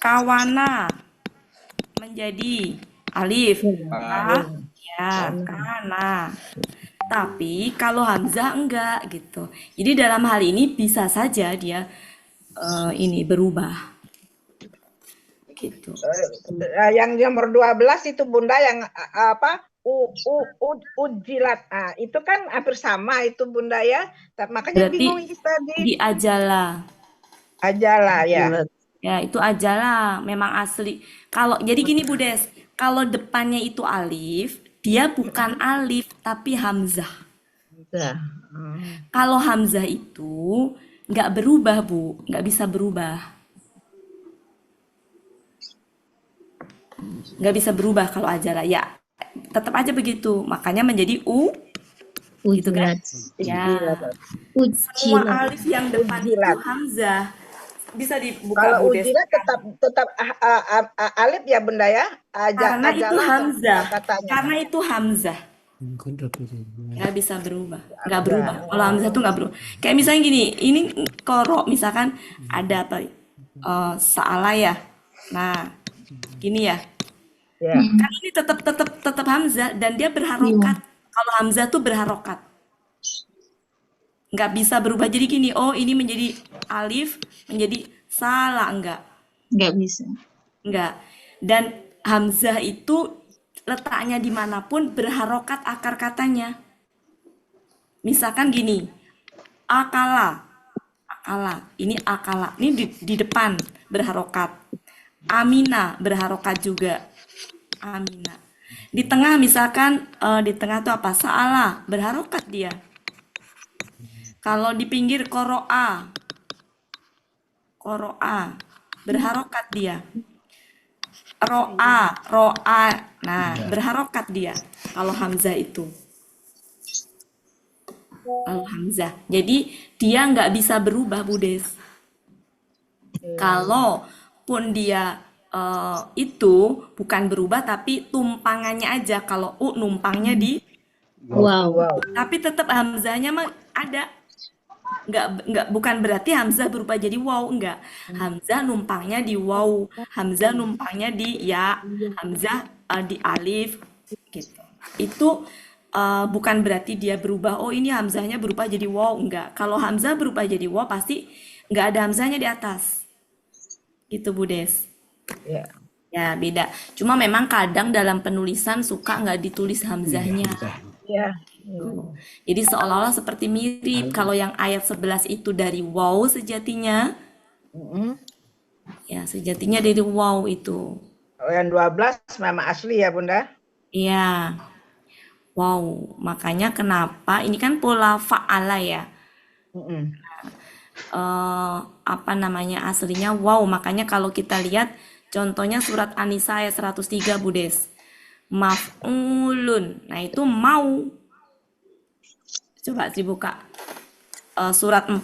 kawana menjadi alif. Ya, kana. Tapi kalau hamzah enggak gitu. Jadi dalam hal ini bisa saja dia ini berubah gitu. Yang nomor 12 itu Bunda yang apa? Ujilat. Itu kan hampir sama itu Bunda ya. Makanya Berarti bingung itu tadi. di ajala. Ajalah ya. Ya, itu ajalah memang asli. Kalau jadi gini Bu Des, kalau depannya itu alif, dia bukan alif tapi hamzah. Kalau hamzah itu nggak berubah Bu, nggak bisa berubah. Nggak bisa berubah kalau ajalah. Ya, tetap aja begitu. Makanya menjadi gitu kan? Ya. Semua alif yang depan itu hamzah. Bisa dibuka Kalau Bu Des. ujilat tetap alif ya Bunda ya. Karena itu Ajalah hamzah. katanya. Karena itu hamzah. Nggak bisa berubah. Nggak berubah. Kalau hamzah tuh nggak berubah. Kayak misalnya gini, ini koro misalkan ada apa? Salah ya. Nah, gini ya. Kan ini tetap hamzah dan dia berharokat. Kalau hamzah tuh berharokat. Nggak bisa berubah. Jadi gini, oh ini menjadi alif, menjadi salah. Enggak. Nggak bisa. Enggak. Dan hamzah itu letaknya dimanapun berharokat akar katanya. Misalkan gini, akala. Ini akala. Ini di depan berharokat. Amina berharokat juga. Amina. Di tengah misalkan di tengah itu apa? Salah berharokat dia. Kalau di pinggir koroa berharokat dia. Roa, nah berharokat dia. Kalau hamzah itu. Kalau hamzah. Jadi dia nggak bisa berubah Bu Des. Kalaupun dia itu bukan berubah tapi tumpangannya aja. Kalau numpangnya di tapi tetap hamzahnya mah ada. Nggak bukan berarti hamzah berubah jadi waw, enggak. Hamzah numpangnya di waw, hamzah numpangnya di ya, hamzah di alif gitu. Itu bukan berarti dia berubah, oh ini hamzahnya berubah jadi waw, enggak. Kalau hamzah berubah jadi waw pasti nggak ada hamzahnya di atas. Gitu Bu Des. Ya, beda. Cuma memang kadang dalam penulisan suka nggak ditulis hamzahnya. Jadi seolah-olah seperti mirip. Kalau yang ayat 11 itu dari waw sejatinya. Ya, sejatinya dari waw itu. Yang 12 memang asli ya Bunda? Iya. Wow, makanya kenapa ini kan pola fa'ala ya. Apa namanya aslinya wow, makanya kalau kita lihat contohnya surat An-Nisa ayat 103 Bu Des. Maf'ulun. Nah, itu mau. Coba dibuka. Surat 4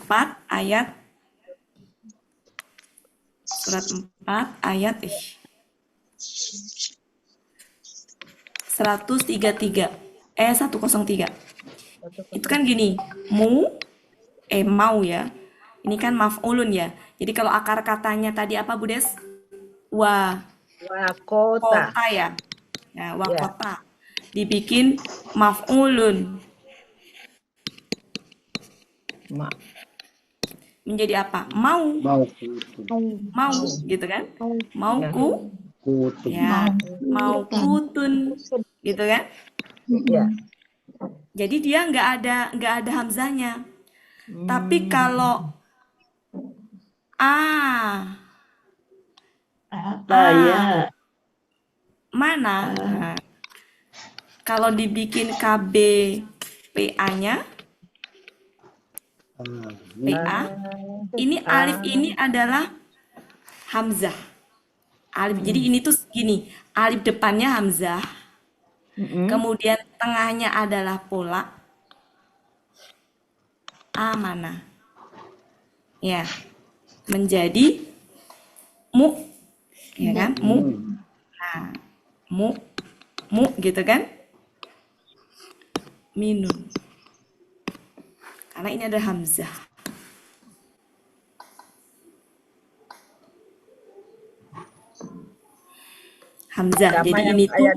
ayat 103. 103. Itu kan gini, mau ya. Ini kan maf'ulun ya. Jadi kalau akar katanya tadi apa Bu Des? Kota ya. Nah, kota. Dibikin maf'ulun. Menjadi apa? Mau gitu kan? Mauku ya, mau kutun gitu kan? Jadi dia nggak ada hamzahnya. Tapi kalau mana? Nah, kalau dibikin KB PA-nya Baik A. Ini alif ini adalah hamzah. Alif. Jadi ini tuh gini, alif depannya hamzah. Kemudian tengahnya adalah pola amanah. Ya. Menjadi mu. Ya kan? Mu. Nah, mu gitu kan? Minun. Karena ini ada hamzah. Hamzah. Sama Jadi yang ini tuh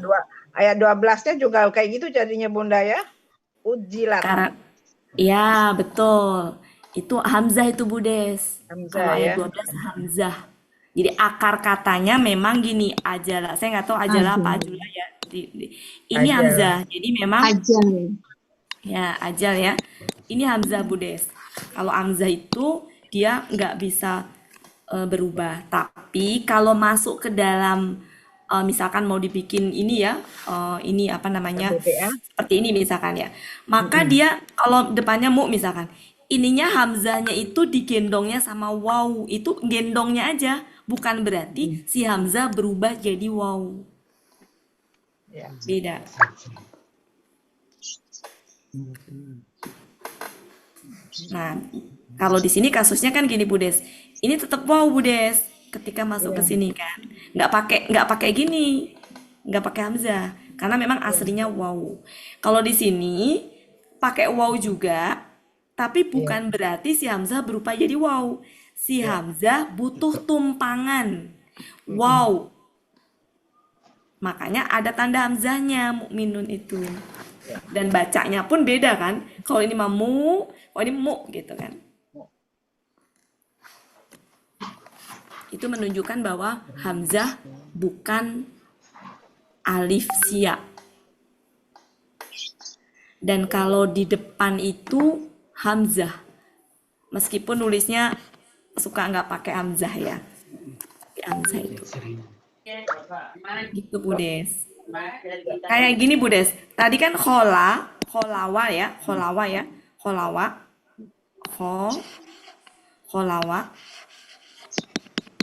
ayat 12-nya juga kayak gitu jadinya Bunda ya. Ujilat. ya, betul. Itu hamzah itu Budes. Hamzah Kalau ayat ya. 12 hamzah. Jadi akar katanya memang gini, ajalah. Saya nggak tahu ajalah apa ajula ya. Ini Ajal. hamzah. Jadi memang Ajal. ya ajal ya. Ini hamzah Budes. Kalau hamzah itu dia nggak bisa berubah. Tapi kalau masuk ke dalam misalkan mau dibikin ini ya, ini apa namanya, BPA. seperti ini misalkan ya, maka dia kalau depannya mu misalkan, ininya hamzahnya itu digendongnya sama waw, itu gendongnya aja, bukan berarti si hamzah berubah jadi waw. Ya. Beda. Nah, kalau di sini kasusnya kan gini Budes, ini tetap waw Budes ketika masuk ke sini kan, nggak pakai gini, nggak pakai hamzah, karena memang aslinya waw. Kalau di sini pakai waw juga, tapi bukan berarti si hamzah berubah jadi waw. Si hamzah butuh tumpangan waw, makanya ada tanda hamzahnya mukminun itu. Dan bacanya pun beda kan. Kalau ini mamu, kalau ini mu gitu kan. Itu menunjukkan bahwa hamzah bukan alif siya. Dan kalau di depan itu hamzah. Meskipun nulisnya suka nggak pakai hamzah ya. Pakai hamzah itu. Gitu Budes. Kayak gini Budes. Tadi kan kholawa ya, kholawa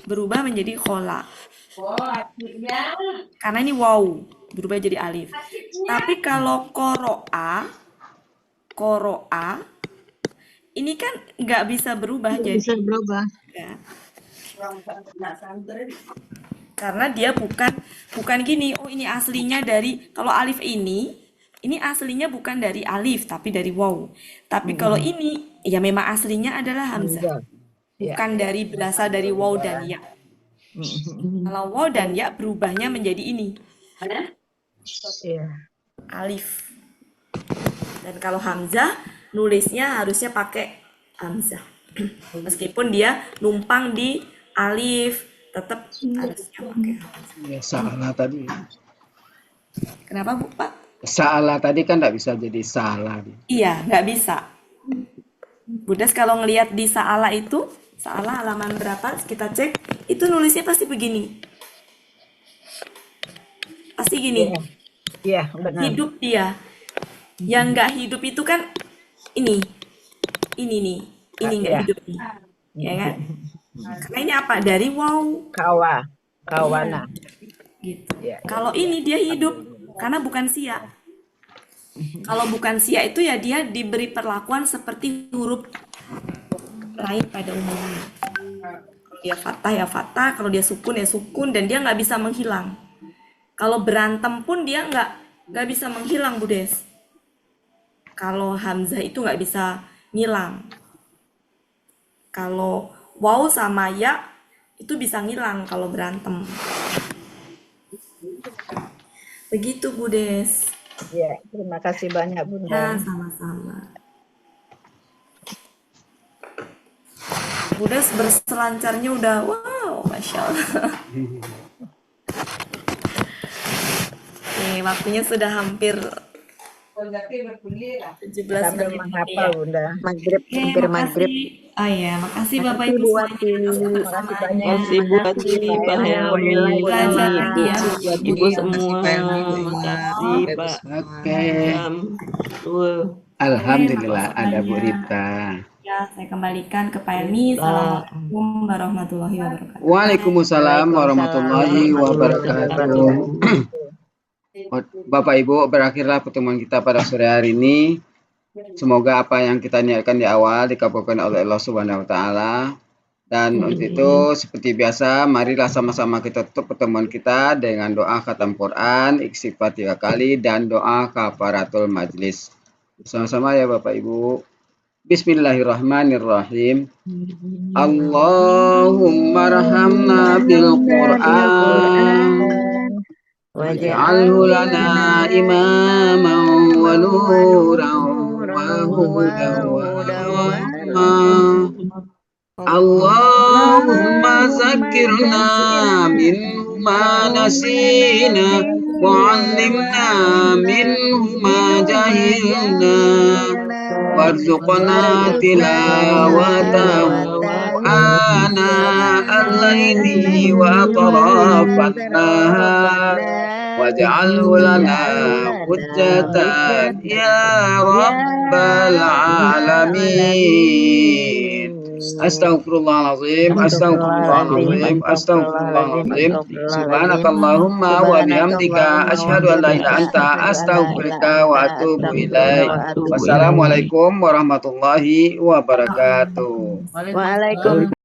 berubah menjadi khola. Karena ini waw, berubah jadi alif. Tapi kalau koro'a, ini kan nggak bisa berubah jadi. Bisa berubah. Ya. Karena dia bukan gini, oh ini aslinya dari, kalau alif ini aslinya bukan dari alif, tapi dari waw. Tapi kalau ini, ya memang aslinya adalah hamzah. Bukan berasal dari waw dan ya. Kalau waw dan ya berubahnya menjadi ini. Alif. Dan kalau hamzah, nulisnya harusnya pakai hamzah. Meskipun dia numpang di alif, tetap harusnya pakai hamzah. Ya, salah tadi. Kenapa Bu, Pak? Salah tadi kan nggak bisa jadi salah. Iya, nggak bisa. Budes kalau ngelihat di salah itu, salah halaman berapa, kita cek, itu nulisnya pasti begini. Pasti gini. Iya, benar. Hidup dia. Yang nggak hidup itu kan ini nih. Ini nggak hidup nih. Ya kan? Karena ini apa? Dari waw. Kawana. Gitu. Kalau ini dia hidup. Karena bukan sia. Kalau bukan sia itu ya dia diberi perlakuan seperti huruf lain pada umumnya. Kalau dia fathah ya fathah, kalau dia sukun ya sukun, dan dia nggak bisa menghilang. Kalau berantem pun dia nggak bisa menghilang Budes. Kalau hamzah itu nggak bisa ngilang. Kalau waw sama ya itu bisa ngilang kalau berantem. Begitu Budes. Ya, terima kasih banyak Bunda. Ya, sama-sama. Budes berselancarnya udah wow, Masya Allah. Nih, waktunya sudah hampir 17 Sampai menit menghafal ya. Bunda. Maghrib, Oke, hampir maghrib. makasih. Makasih Makasih Bapak Ibu Bu semuanya Ati. atas Makasih kebersamaannya. banyak. Makasih Bu Ati, Pak Helmi, Belajar lagi ya. Ibu semua. Makasih Pak. Oke. Tuh. Alhamdulillah ada Bu Rita. Ya, saya kembalikan ke Pak Helmi. Assalamualaikum warahmatullahi wabarakatuh. Waalaikumsalam warahmatullahi wabarakatuh. Bapak Ibu, berakhirlah pertemuan kita pada sore hari ini. Semoga apa yang kita niatkan di awal dikabulkan oleh Allah Subhanahu wa taala. Dan untuk itu seperti biasa, marilah sama-sama kita tutup pertemuan kita dengan doa khatam Quran, istighfar 3 kali dan doa kafaratul majlis. Sama-sama ya Bapak Ibu. Bismillahirrahmanirrahim. Allahumma rahamna bil Qur'an waj'alhu lana imaman wa nuran wa hudan wa rahmah. Allahumma zakkirna minhu ma nasina wa 'allimna minhu ma jahilna warzuqna tilawatahu ana al-laili wa atrafan nahar waj'alhu lana hujjatan ya rabbal alamin. Astaghfirullahaladzim, astaghfirullahaladzim, astaghfirullahaladzim. Subhanakallahumma wa bihamdika asyhadu an la ilaha illa anta astaghfiruka wa atubu ilaik. Wassalamualaikum warahmatullahi wabarakatuh. Waalaikumsalam.